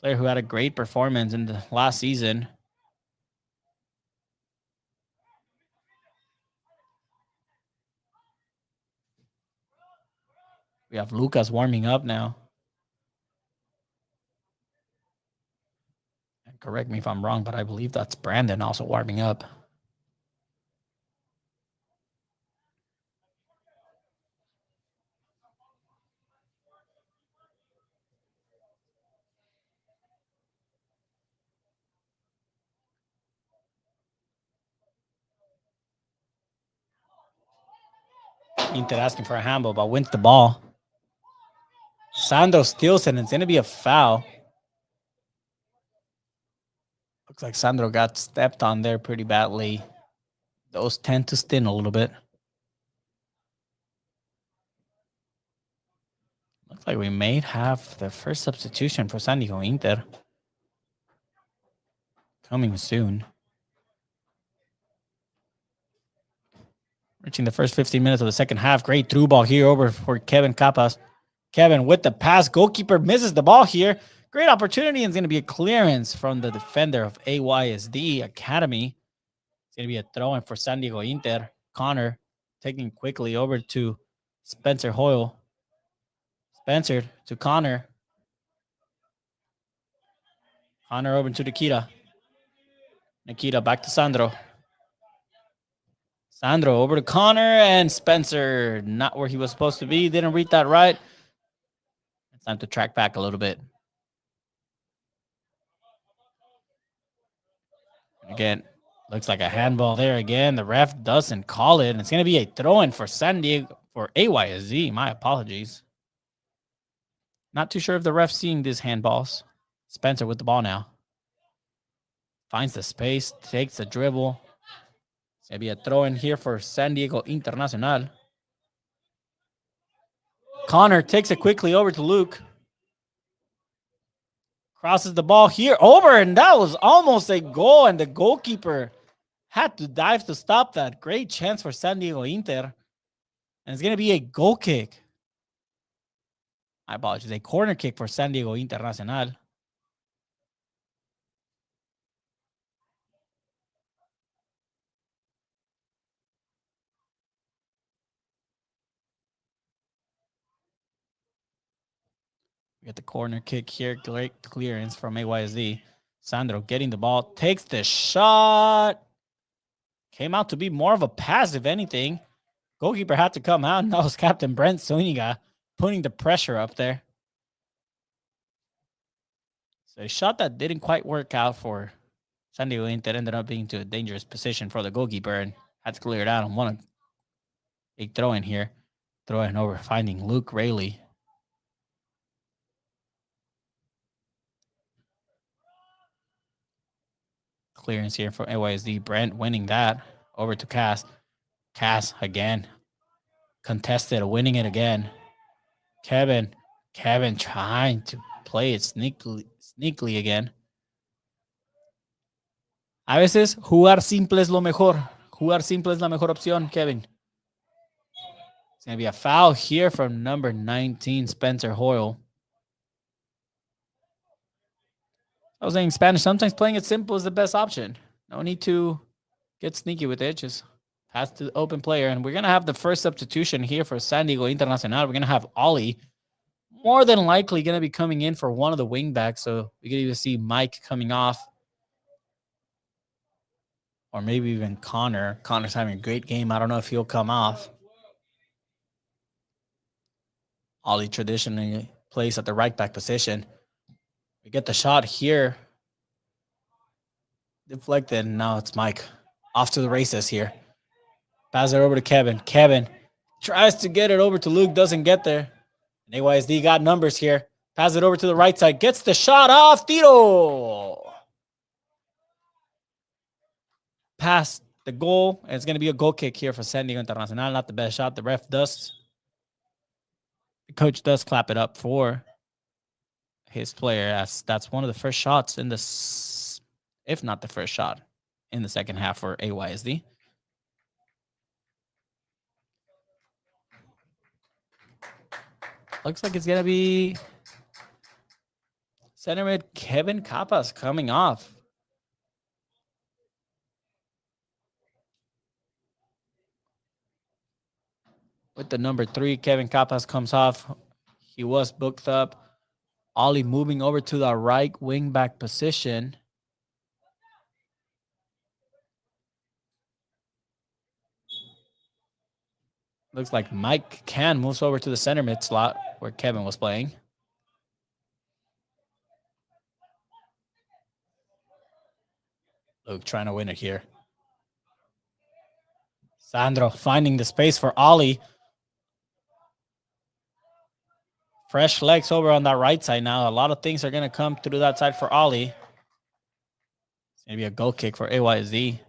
player who had a great performance in the last season. We have Lucas warming up now. And correct me if I'm wrong, but I believe that's Brandon also warming up. Inter asking for a handball, but wins the ball. Sandro steals it, and it's going to be a foul. Looks like Sandro got stepped on there pretty badly. Those tend to sting a little bit. Looks Looks like we may have the first substitution for San Diego Inter coming soon. Reaching the first 15 minutes of the second half. Great through ball here over for Kevin Capas. Kevin with the pass. Goalkeeper misses the ball here. Great opportunity, and it's going to be a clearance from the defender of AYSD Academy. It's going to be a throw-in for San Diego Inter. Connor taking quickly over to Spencer Hoyle. Spencer to Connor. Connor over to Nikita. Nikita back to Sandro. Sandro over to Connor, and Spencer not where he was supposed to be. Didn't read that right. It's time to track back a little bit. Again, looks like a handball there again. The ref doesn't call it. And it's going to be a throw-in for San Diego, for AYSD. My apologies. Not too sure if the ref's seeing these handballs. Spencer with the ball now. Finds the space, takes the dribble. It's going to be a throw-in here for San Diego Internacional. Connor takes it quickly over to Luke. Crosses the ball here over, and that was almost a goal, and the goalkeeper had to dive to stop that. Great chance for San Diego Inter. And it's going to be a goal kick. My apologies. A corner kick for San Diego Internacional. We get the corner kick here. Great clearance from AYSD. Sandro getting the ball. Takes the shot. Came out to be more of a pass, if anything. Goalkeeper had to come out, and that was Captain Brent Zuniga putting the pressure up there. So a shot that didn't quite work out for San Diego Inter ended up being to a dangerous position for the goalkeeper and had to clear it out and won a throw in here. Throw in over, finding Luke Rayleigh. Clearance here for AYSD. Brent winning that over to Cass. Cass again. Contested, winning it again. Kevin trying to play it sneakily again. A veces, jugar simple es lo mejor. Jugar simple es la mejor opción, Kevin. It's going to be a foul here from number 19, Spencer Hoyle. I was saying in Spanish, sometimes playing it simple is the best option. No need to get sneaky with it. Just pass to the open player. And we're going to have the first substitution here for San Diego Internacional. We're going to have Ollie, more than likely going to be coming in for one of the wingbacks. So we could even see Mike coming off. Or maybe even Connor. Connor's having a great game. I don't know if he'll come off. Ollie traditionally plays at the right back position. We get the shot here. Deflected. Now it's Mike. Off to the races here. Pass it over to Kevin. Kevin tries to get it over to Luke. Doesn't get there. And AYSD got numbers here. Pass it over to the right side. Gets the shot off. Tiro. Past the goal. And it's going to be a goal kick here for San Diego Internacional. Not the best shot. The ref does. The coach does clap it up for his player. That's one of the first shots in this, if not the first shot in the second half for AYSD. Looks like it's going to be center mid Kevin Capas coming off. With the number 3, Kevin Capas comes off. He was booked up. Ollie moving over to the right wing back position. Looks like Mike Can moves over to the center mid slot where Kevin was playing. Luke trying to win it here. Sandro finding the space for Ollie. Fresh legs over on that right side now. A lot of things are going to come through that side for Ollie. It's going to be a goal kick for AYSD.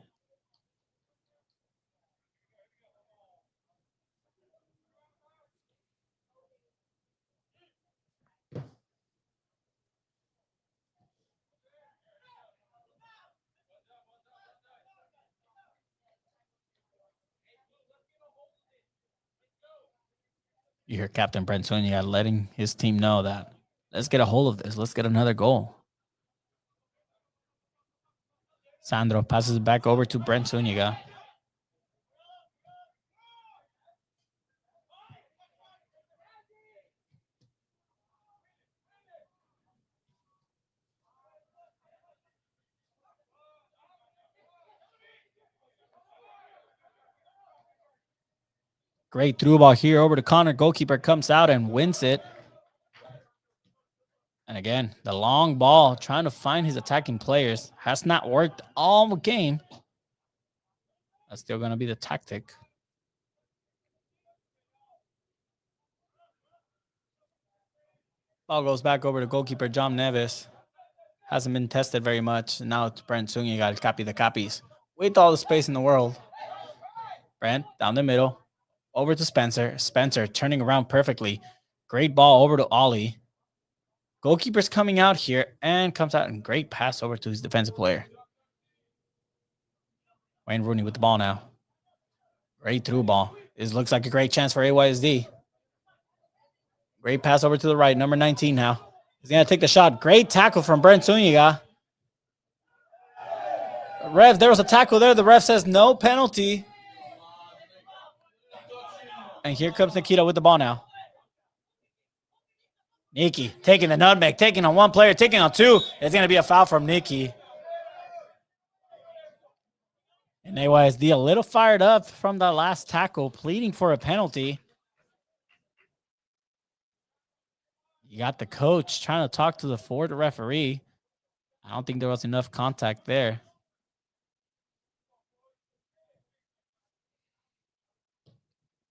You hear Captain Brent Zuniga letting his team know that let's get a hold of this. Let's get another goal. Sandro passes it back over to Brent Zuniga. Great through ball here over to Connor. Goalkeeper comes out and wins it. And again, the long ball trying to find his attacking players has not worked all game. That's still going to be the tactic. Ball goes back over to goalkeeper John Neves. Hasn't been tested very much. Now it's Brent Zuniga, el capi the capis. With all the space in the world. Brent down the middle. Over to Spencer. Spencer turning around perfectly. Great ball over to Ollie. Goalkeeper's coming out here and comes out and great pass over to his defensive player. Wayne Rooney with the ball now. Great through ball. This looks like a great chance for AYSD. Great pass over to the right. Number 19 now. He's going to take the shot. Great tackle from Brent Zuniga. Ref, there was a tackle there. The ref says no penalty. And here comes Nikita with the ball now. Nikki taking the nutmeg, taking on one player, taking on two. It's going to be a foul from Nikki. And AYSD a little fired up from the last tackle, pleading for a penalty. You got the coach trying to talk to the forward referee. I don't think there was enough contact there.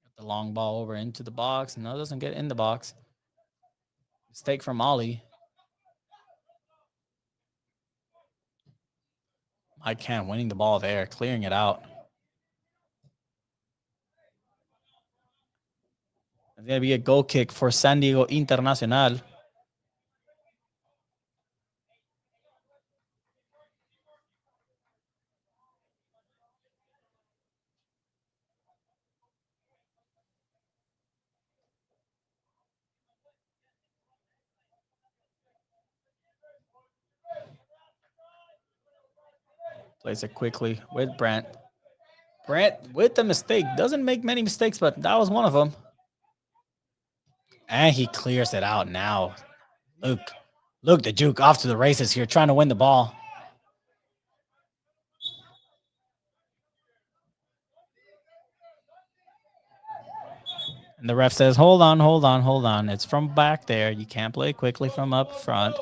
Got the long ball over into the box. No, it doesn't get in the box. Mistake from Ollie. Mike Can winning the ball there, clearing it out. It's going to be a goal kick for San Diego Internacional. Plays it quickly with Brent. Brent with the mistake. Doesn't make many mistakes, but that was one of them. And he clears it out now. Luke the Juke off to the races here, trying to win the ball. And the ref says, hold on. It's from back there. You can't play quickly from up front.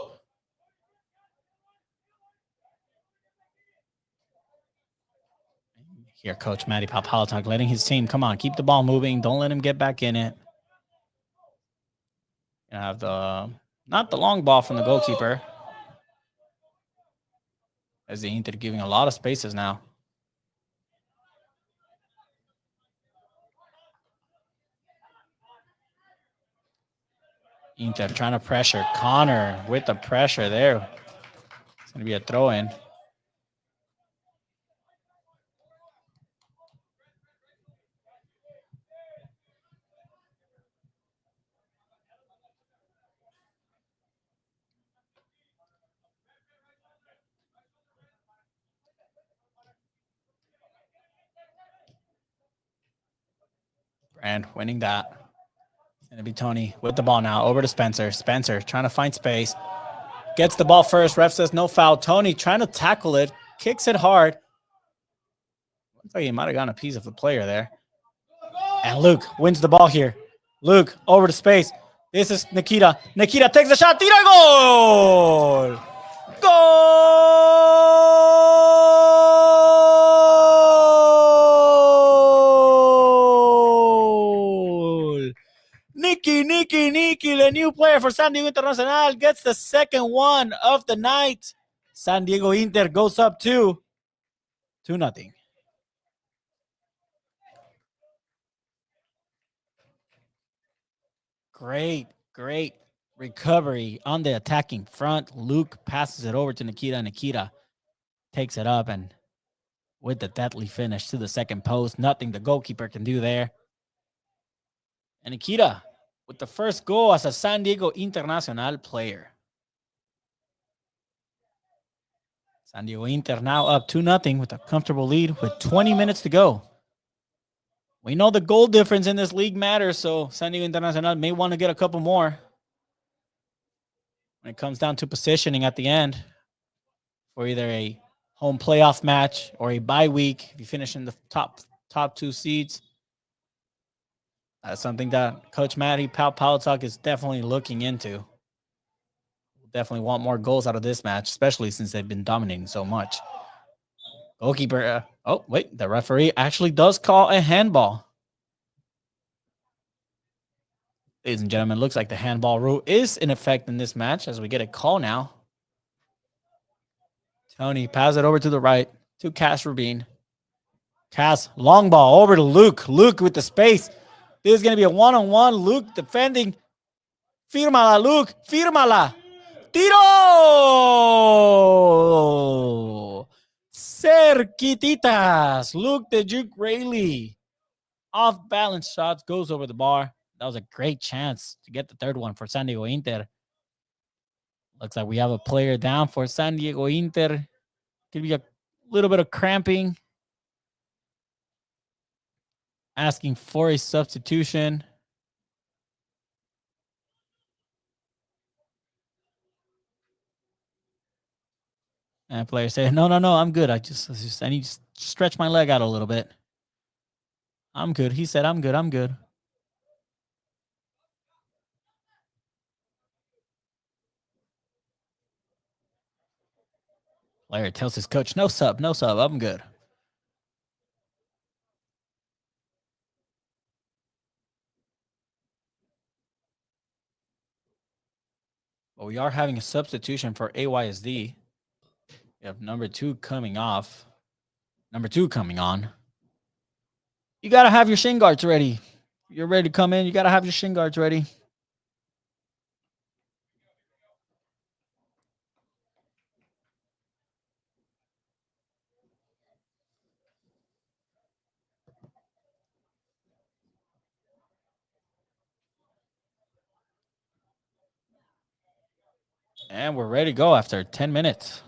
Here, Coach Matty Papalatok letting his team, come on, keep the ball moving. Don't let him get back in it. You have not the long ball from the goalkeeper. As the Inter giving a lot of spaces now. Inter trying to pressure. Connor with the pressure there. It's going to be a throw-in. Brand winning that. It's going to be Tony with the ball now. Over to Spencer. Spencer trying to find space. Gets the ball first. Ref says no foul. Tony trying to tackle it. Kicks it hard. Looks like he might have gotten a piece of the player there. And Luke wins the ball here. Luke over to space. This is Nikita. Nikita takes the shot. Tira goal! Goal! Nikki, the new player for San Diego Internacional, gets the second one of the night. San Diego Inter goes up 2-0. Great recovery on the attacking front. Luke passes it over to Nikita. Nikita takes it up and with the deadly finish to the second post. Nothing the goalkeeper can do there. And Nikita with the first goal as a San Diego Internacional player. San Diego Inter now up 2-0 with a comfortable lead with 20 minutes to go. We know the goal difference in this league matters, so San Diego Internacional may want to get a couple more when it comes down to positioning at the end for either a home playoff match or a bye week. If you finish in the top two seeds, that's something that Coach Matty Paltalk is definitely looking into. We'll definitely want more goals out of this match, especially since they've been dominating so much. Goalkeeper. Oh, wait. The referee actually does call a handball. Ladies and gentlemen, looks like the handball rule is in effect in this match as we get a call now. Tony, pass it over to the right to Cass Rubin. Cass, long ball over to Luke. Luke with the space. This is going to be a one-on-one. Luke defending. Fírmala, Luke. Fírmala. Tiro! Cerquititas. Luke the Duke Rayleigh. Off balance shots goes over the bar. That was a great chance to get the third one for San Diego Inter. Looks like we have a player down for San Diego Inter. Could be a little bit of cramping. Asking for a substitution. And player say, no, I'm good. I need to stretch my leg out a little bit. I'm good. He said, I'm good. Player tells his coach, no sub, I'm good. But we are having a substitution for AYSD. We have number 2 coming off. Number 2 coming on. You got to have your shin guards ready. You're ready to come in. You got to have your shin guards ready. And we're ready to go after 10 minutes.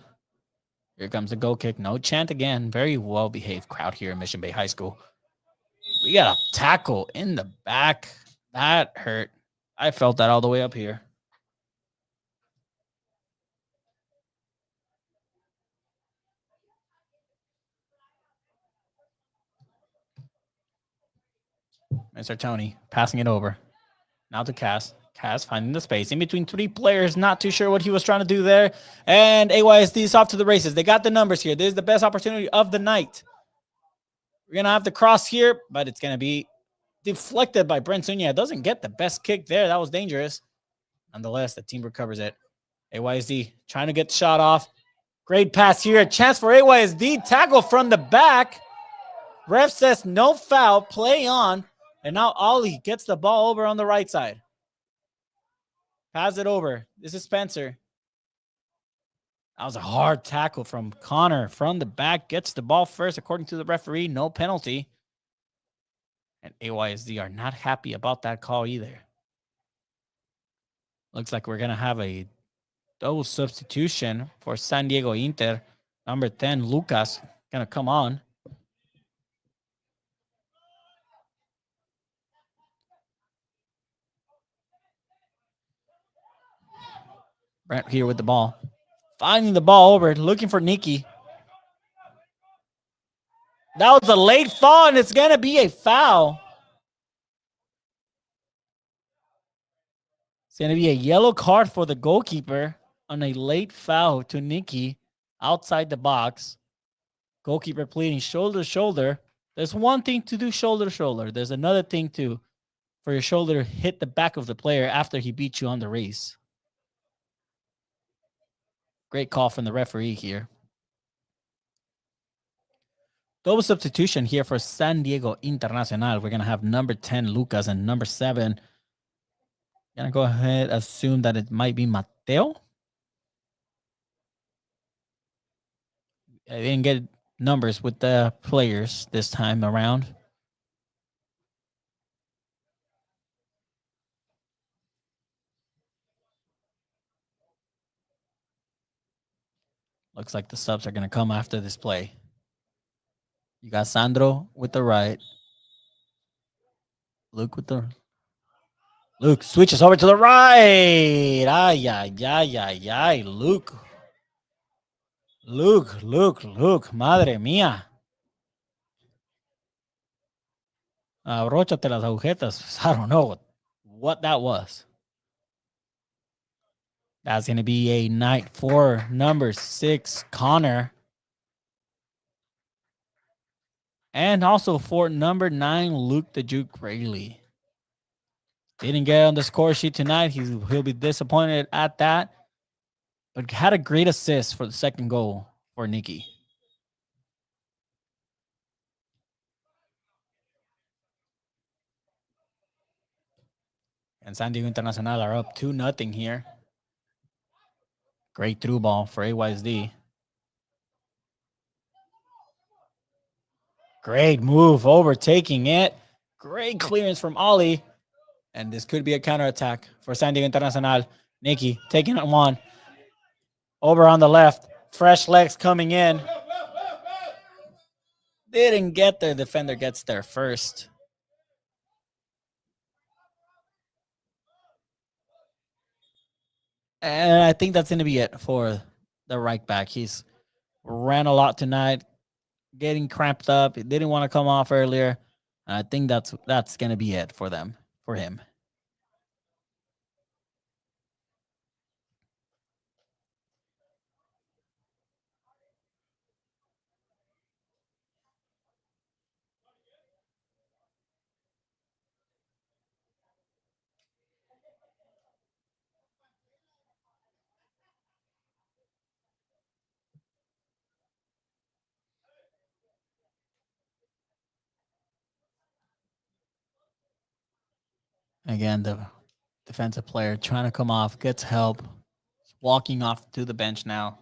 Here comes the goal kick. No chant again. Very well-behaved crowd here in Mission Bay High School. We got a tackle in the back. That hurt. I felt that all the way up here. Mr. Tony passing it over. Now to Cass. Cass finding the space in between 3 players. Not too sure what he was trying to do there. And AYSD is off to the races. They got the numbers here. This is the best opportunity of the night. We're going to have the cross here, but it's going to be deflected by Brent Sunya. Doesn't get the best kick there. That was dangerous. Nonetheless, the team recovers it. AYSD trying to get the shot off. Great pass here. A chance for AYSD. Tackle from the back. Ref says no foul. Play on. And now Ollie gets the ball over on the right side. Pass it over. This is Spencer. That was a hard tackle from Connor from the back. Gets the ball first, according to the referee. No penalty. And AYSD are not happy about that call either. Looks like we're going to have a double substitution for San Diego Inter. Number 10, Lucas, going to come on. Brent here with the ball. Finding the ball over, looking for Nikki. That was a late fall, and it's going to be a foul. It's going to be a yellow card for the goalkeeper on a late foul to Nikki outside the box. Goalkeeper pleading shoulder to shoulder. There's one thing to do shoulder to shoulder. There's another thing for your shoulder to hit the back of the player after he beat you on the race. Great call from the referee here. Double substitution here for San Diego Internacional. We're going to have number 10, Lucas, and number 7. Going to go ahead and assume that it might be Mateo. I didn't get numbers with the players this time around. Looks like the subs are going to come after this play. You got Sandro with the right. Luke with the... Luke switches over to the right. Ay, ay, ay, ay, ay. Luke. Madre mía. Abróchate las agujetas. I don't know what that was. That's going to be a night for number 6, Connor. And also for number 9, Luke the Juke Rayleigh. Didn't get on the score sheet tonight. He'll be disappointed at that. But had a great assist for the second goal for Nikki. And San Diego Internacional are up 2-0 here. Great through ball for AYSD. Great move, overtaking it. Great clearance from Ollie. And this could be a counterattack for San Diego Internacional. Nikki taking it one. Over on the left. Fresh legs coming in. Didn't get there. Defender gets there first. And I think that's going to be it for the right back. He's ran a lot tonight, getting cramped up. He didn't want to come off earlier. And I think that's going to be it for him. Again, the defensive player trying to come off, gets help, walking off to the bench now.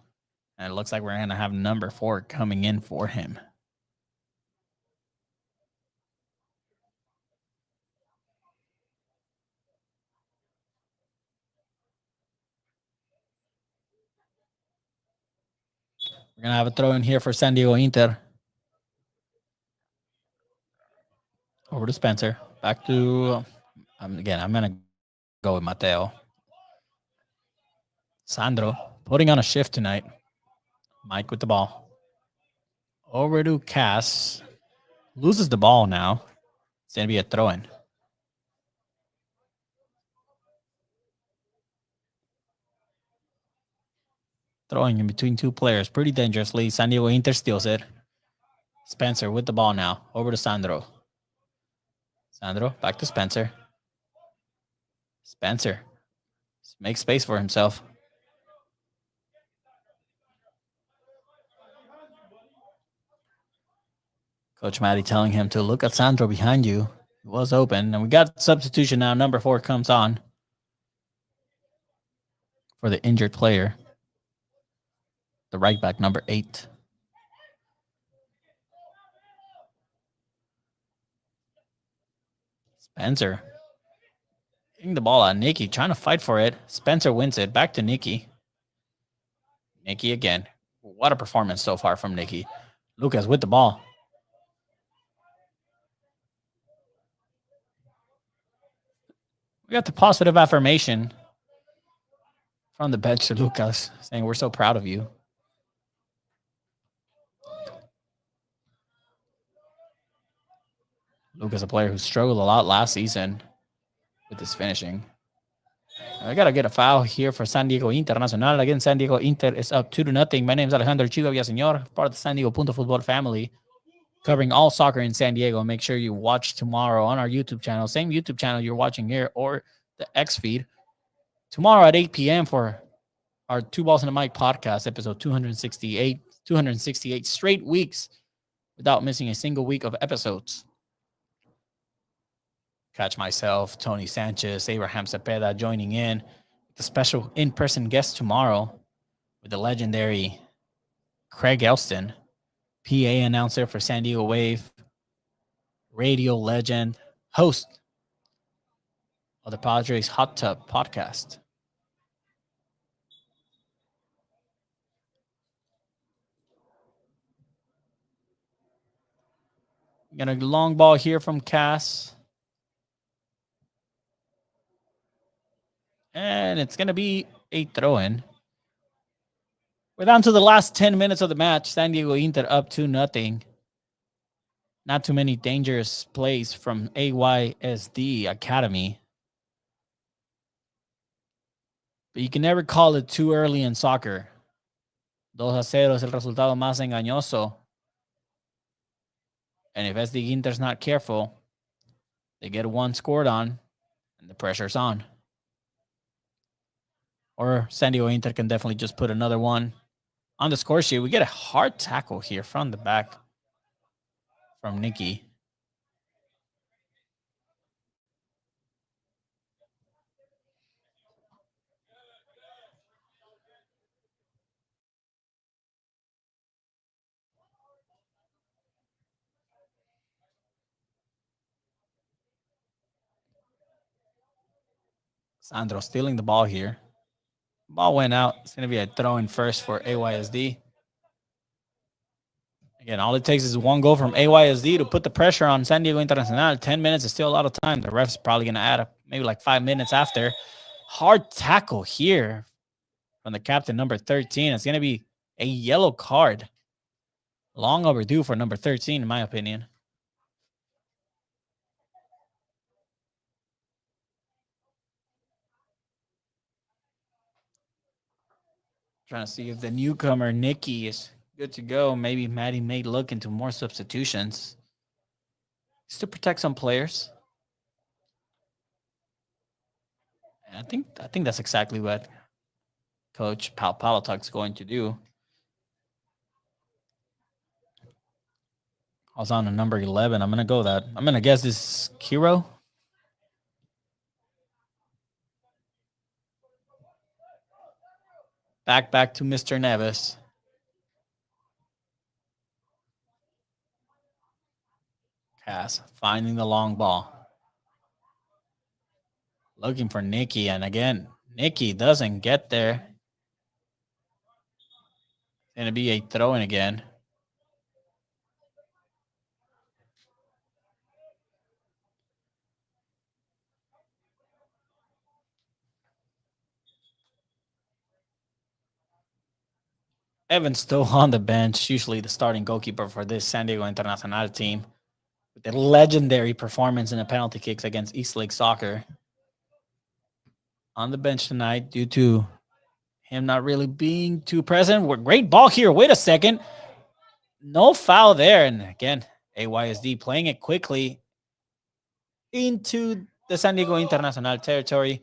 And it looks like we're going to have number 4 coming in for him. We're going to have a throw in here for San Diego Inter. Over to Spencer. Back to, I'm going to go with Mateo. Sandro putting on a shift tonight. Mike with the ball. Over to Cass. Loses the ball now. It's going to be a throw-in. Throwing in between 2 players pretty dangerously. San Diego Inter steals it. Spencer with the ball now. Over to Sandro. Sandro back to Spencer. Spencer makes space for himself. Coach Matty telling him to look at Sandro behind you. It was open. And we got substitution now. Number 4 comes on for the injured player. The right back, number 8. Spencer getting the ball at Nikki, trying to fight for it. Spencer wins it. Back to Nikki. Nikki again. What a performance so far from Nikki. Lucas with the ball. We got the positive affirmation from the bench to Lucas saying, we're so proud of you. Lucas, a player who struggled a lot last season with his finishing. I got to get a foul here for San Diego Internacional. Again, San Diego Inter is up 2-0. My name is Alejandro Chivo Villaseñor, part of the San Diego Punto Football family, covering all soccer in San Diego. Make sure you watch tomorrow on our YouTube channel, same YouTube channel you're watching here, or the X feed. Tomorrow at 8 p.m. for our Two Balls and a Mic podcast, episode 268. 268 straight weeks without missing a single week of episodes. Catch myself, Tony Sanchez, Abraham Cepeda joining in. The special in-person guest tomorrow with the legendary Craig Elston, PA announcer for San Diego Wave, radio legend, host of the Padres Hot Tub podcast. Got a long ball here from Cass. And it's going to be a throw-in. We're down to the last 10 minutes of the match. San Diego Inter up 2-0. Not too many dangerous plays from AYSD Academy. But you can never call it too early in soccer. 2-0 es el resultado más engañoso. And if SD Inter's not careful, they get one scored on, and the pressure's on. Or San Diego Inter can definitely just put another one on the score sheet. We get a hard tackle here from the back from Nikki. Sandro stealing the ball here. Ball went out. It's going to be a throw in first for AYSD. Again, all it takes is one goal from AYSD to put the pressure on San Diego Internacional. 10 minutes is still a lot of time. The ref's probably going to add up maybe like 5 minutes after. Hard tackle here from the captain, number 13. It's going to be a yellow card. Long overdue for number 13, in my opinion. Trying to see if the newcomer, Nikki, is good to go. Maybe Maddie may look into more substitutions. Just to protect some players. And I think that's exactly what Coach Palotuk's going to do. I was on a number 11. I'm going to go that. I'm going to guess this is Kiro. Back to Mr. Neves. Cass finding the long ball. Looking for Nikki. And again, Nikki doesn't get there. It's going to be a throw-in again. Evan's still on the bench, usually the starting goalkeeper for this San Diego Internacional team. With the legendary performance in the penalty kicks against East Lake Soccer. On the bench tonight due to him not really being too present. Great ball here. Wait a second. No foul there. And again, AYSD playing it quickly into the San Diego Internacional territory.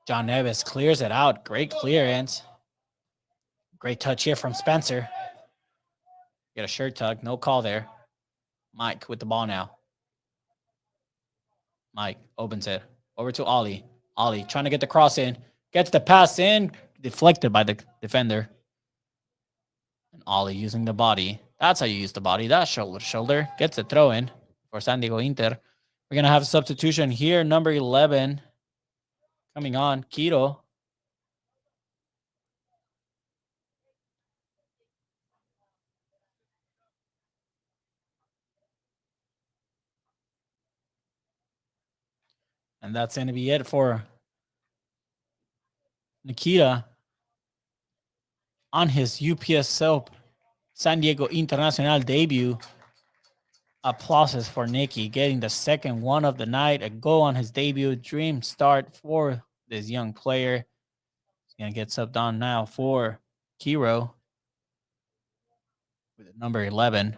John Neves clears it out. Great clearance. Great touch here from Spencer. Get a shirt tug. No call there. Mike with the ball now. Mike opens it over to Ollie. Ollie trying to get the cross in. Gets the pass in. Deflected by the defender. And Ollie using the body. That's how you use the body. That shoulder to shoulder. Gets a throw in for San Diego Inter. We're going to have a substitution here. Number 11 coming on. Quito. And that's going to be it for Nikita on his UPSL San Diego Internacional debut. Applauses for Nicky getting the second one of the night. A goal on his debut. Dream start for this young player. He's going to get subbed on now for Kiro with number 11.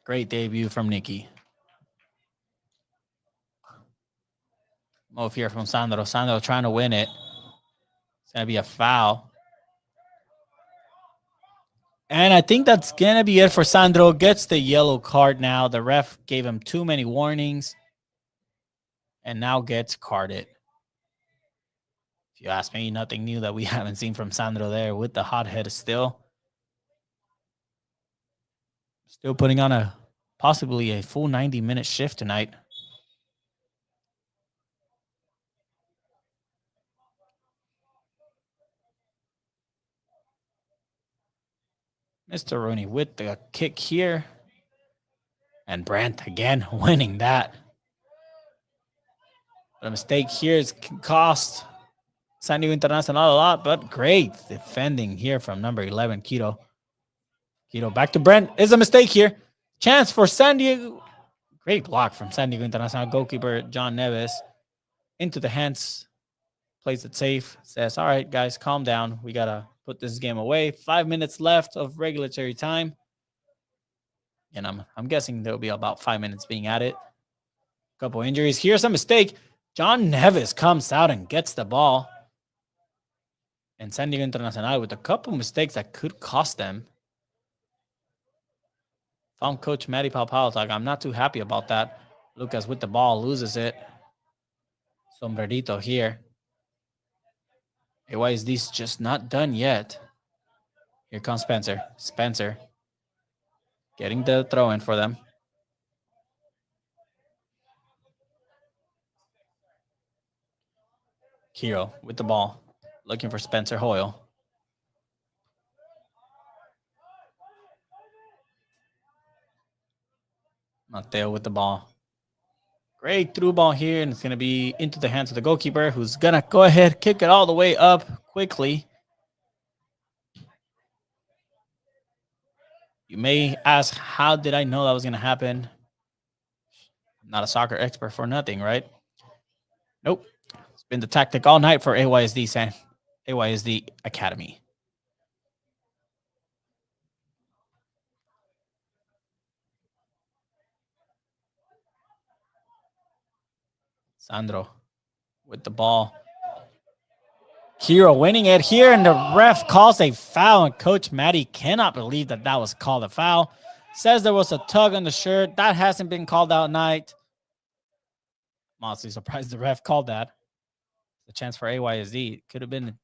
Great debut from Nicky. Move here from Sandro. Sandro trying to win it. It's going to be a foul. And I think that's going to be it for Sandro. Gets the yellow card now. The ref gave him too many warnings. And now gets carded. If you ask me, nothing new that we haven't seen from Sandro there with the hot head still. Still putting on a possibly a full 90-minute shift tonight. Mr. Rooney with the kick here. And Brandt again winning that. But a mistake here can cost San Diego Internacional a lot, but great defending here from number 11, Quito. Quito back to Brent. Is a mistake here. Chance for San Diego. Great block from San Diego Internacional goalkeeper John Neves. Into the hands. Plays it safe. Says, all right, guys, calm down. We got to put this game away. 5 minutes left of regulatory time. And I'm guessing there'll be about 5 minutes being added. Couple injuries. Here's a mistake. John Neves comes out and gets the ball. And San Diego Internacional with a couple mistakes that could cost them. If I'm Coach Matty Palpal, I'm not too happy about that. Lucas with the ball loses it. Sombrerito here. AYSD's just not done yet. Here comes Spencer. Spencer getting the throw in for them. Hero with the ball. Looking for Spencer Hoyle. Mateo with the ball. Great through ball here, and it's going to be into the hands of the goalkeeper, who's going to go ahead, kick it all the way up quickly. You may ask, how did I know that was going to happen? I'm not a soccer expert for nothing, right? Nope. It's been the tactic all night for AYSD Academy. Sandro with the ball. Hero winning it here, and the ref calls a foul, and Coach Matty cannot believe that was called a foul. Says there was a tug on the shirt. That hasn't been called out night. I'm honestly surprised the ref called that. The chance for AYSD could have been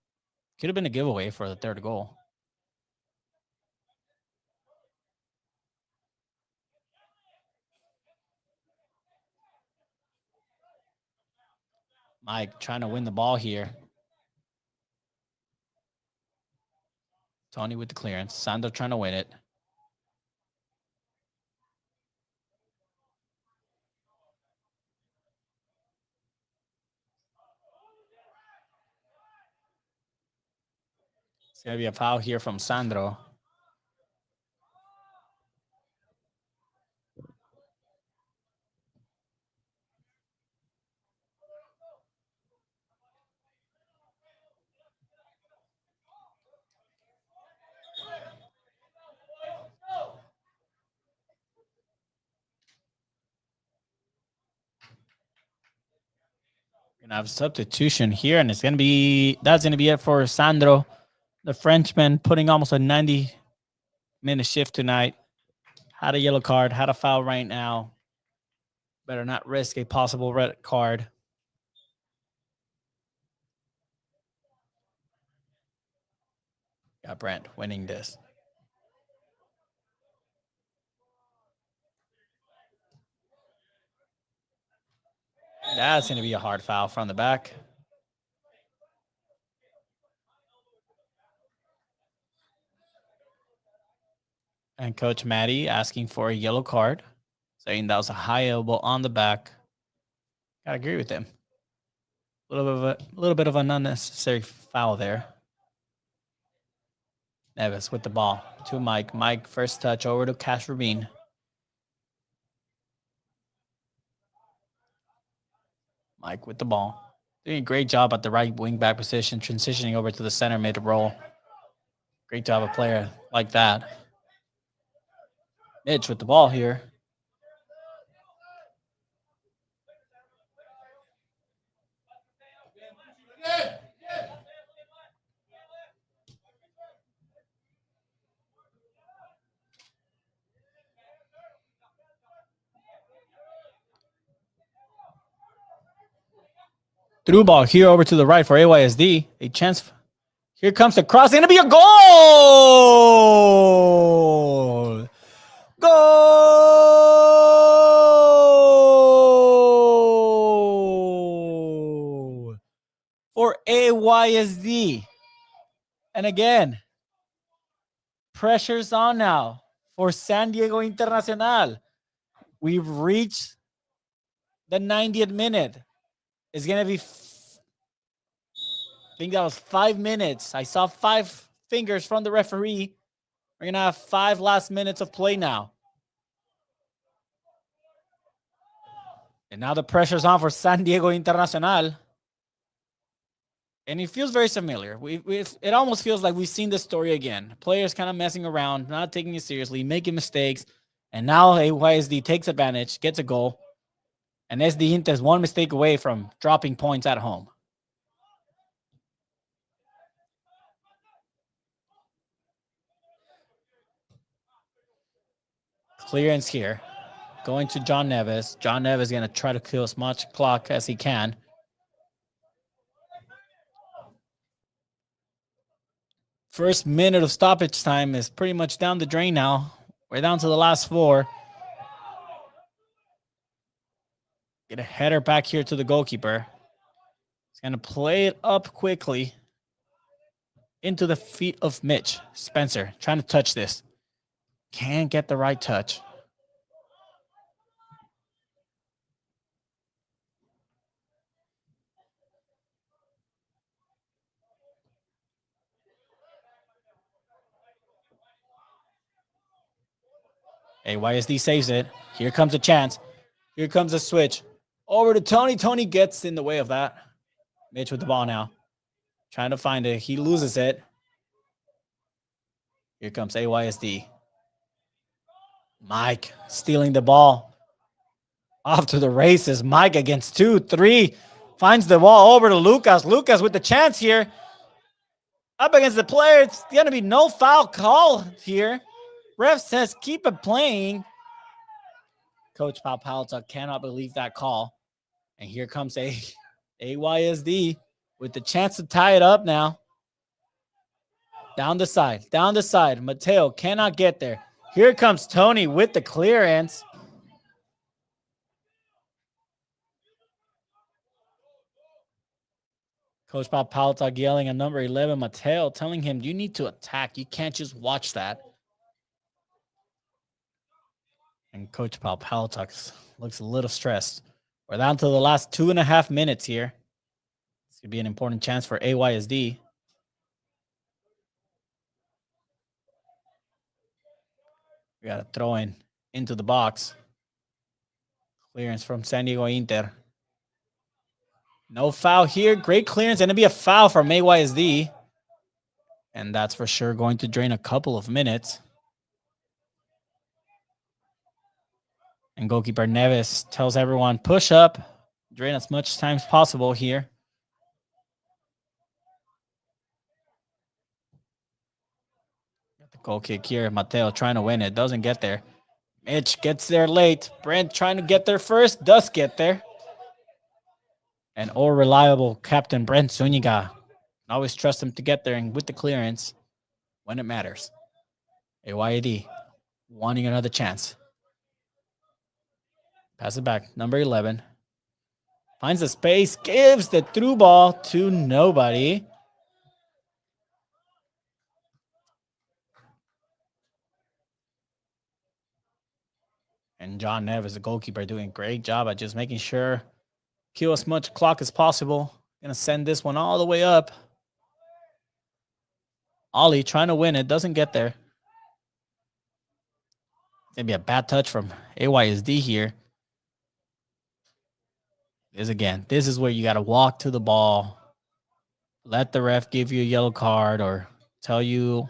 a giveaway for the third goal. Mike trying to win the ball here. Tony with the clearance. Sandro trying to win it. It's going to be a foul here from Sandro. Gonna have substitution here, and that's gonna be it for Sandro, the Frenchman, putting almost a 90-minute shift tonight. Had a yellow card, had a foul right now. Better not risk a possible red card. Got Brent winning this. That's gonna be a hard foul from the back. And Coach Matty asking for a yellow card, saying that was a high elbow on the back. Gotta agree with him. A little bit of an unnecessary foul there. Neves with the ball to Mike. Mike first touch over to Cash Rubin. Mike with the ball. Doing a great job at the right wing back position, transitioning over to the center mid role. Great to have a player like that. Mitch with the ball here. Through ball here over to the right for AYSD. A chance. Here comes the cross. It's going to be a goal. Goal for AYSD. And again, pressure's on now for San Diego Internacional. We've reached the 90th minute. It's going to be, I think that was 5 minutes. I saw 5 fingers from the referee. We're going to have 5 last minutes of play now. And now the pressure's on for San Diego Internacional. And it feels very familiar. It almost feels like we've seen this story again. Players kind of messing around, not taking it seriously, making mistakes. And now AYSD takes advantage, gets a goal. And SD Inter is one mistake away from dropping points at home. Clearance here. Going to John Neves. John Neves is going to try to kill as much clock as he can. First minute of stoppage time is pretty much down the drain now. We're down to the last 4. Get a header back here to the goalkeeper. He's going to play it up quickly into the feet of Mitch. Spencer trying to touch this. Can't get the right touch. AYSD saves it. Here comes a chance. Here comes a switch. Over to Tony. Tony gets in the way of that. Mitch with the ball now. Trying to find it. He loses it. Here comes AYSD. Mike stealing the ball. Off to the races. Mike against 2, 3. Finds the ball over to Lucas. Lucas with the chance here. Up against the player. It's going to be no foul call here. Ref says keep it playing. Coach Palpalta cannot believe that call. And here comes AYSD with the chance to tie it up now. Down the side. Down the side. Mateo cannot get there. Here comes Tony with the clearance. Coach Palpalta yelling at number 11, Mateo, telling him, you need to attack. You can't just watch that. And Coach Palpalta looks a little stressed. We're down to the last 2.5 minutes here. This could be an important chance for AYSD. We got a throw in into the box. Clearance from San Diego Inter. No foul here. Great clearance. And it'll be a foul from AYSD. And that's for sure going to drain a couple of minutes. And goalkeeper Neves tells everyone, push up. Drain as much time as possible here. Got the goal kick here. Mateo trying to win it. Doesn't get there. Mitch gets there late. Brent trying to get there first. Does get there. And all reliable captain Brent Zuniga. Always trust him to get there and with the clearance when it matters. AYD wanting another chance. Pass it back. Number 11. Finds the space. Gives the through ball to nobody. And John Neves, the goalkeeper, doing a great job at just making sure kill as much clock as possible. Gonna send this one all the way up. Ollie trying to win it. Doesn't get there. Gonna be a bad touch from AYSD here. This is where you got to walk to the ball. Let the ref give you a yellow card or tell you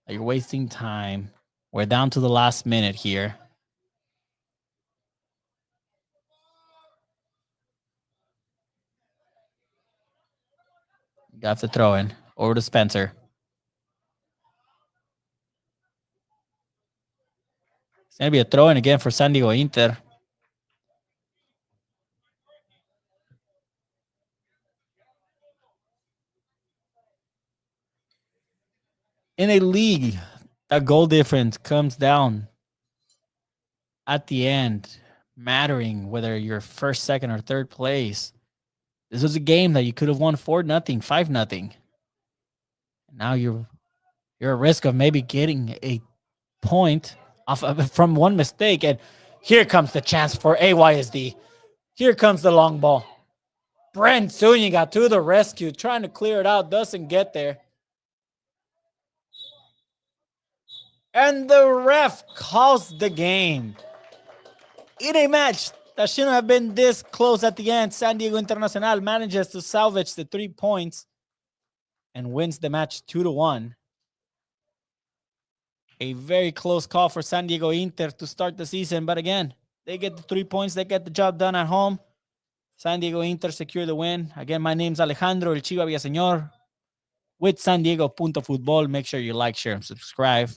that you're wasting time. We're down to the last minute here. Got the throw in over to Spencer. It's going to be a throw in again for San Diego Inter. In a league, that goal difference comes down at the end, mattering whether you're first, second, or third place. This was a game that you could have won 4-0, 5-0. Now you're you're at risk of maybe getting a point from one mistake. And here comes the chance for AYSD. Here comes the long ball. Brent Zuniga to the rescue, trying to clear it out, doesn't get there. And the ref calls the game. In a match that shouldn't have been this close at the end, San Diego Internacional manages to salvage the 3 points and wins the match 2-1. A very close call for San Diego Inter to start the season. But again, they get the 3 points. They get the job done at home. San Diego Inter secure the win. Again, my name's Alejandro El Chiva Villaseñor with San Diego Punto Futbol. Make sure you like, share, and subscribe.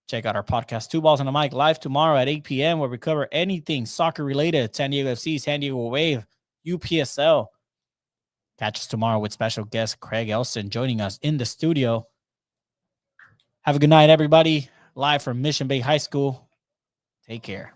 Check out our podcast, Two Balls on the Mic, live tomorrow at 8 p.m., where we cover anything soccer related. San Diego FC, San Diego Wave, UPSL. Catch us tomorrow with special guest Craig Elson joining us in the studio. Have a good night, everybody. Live from Mission Bay High School. Take care.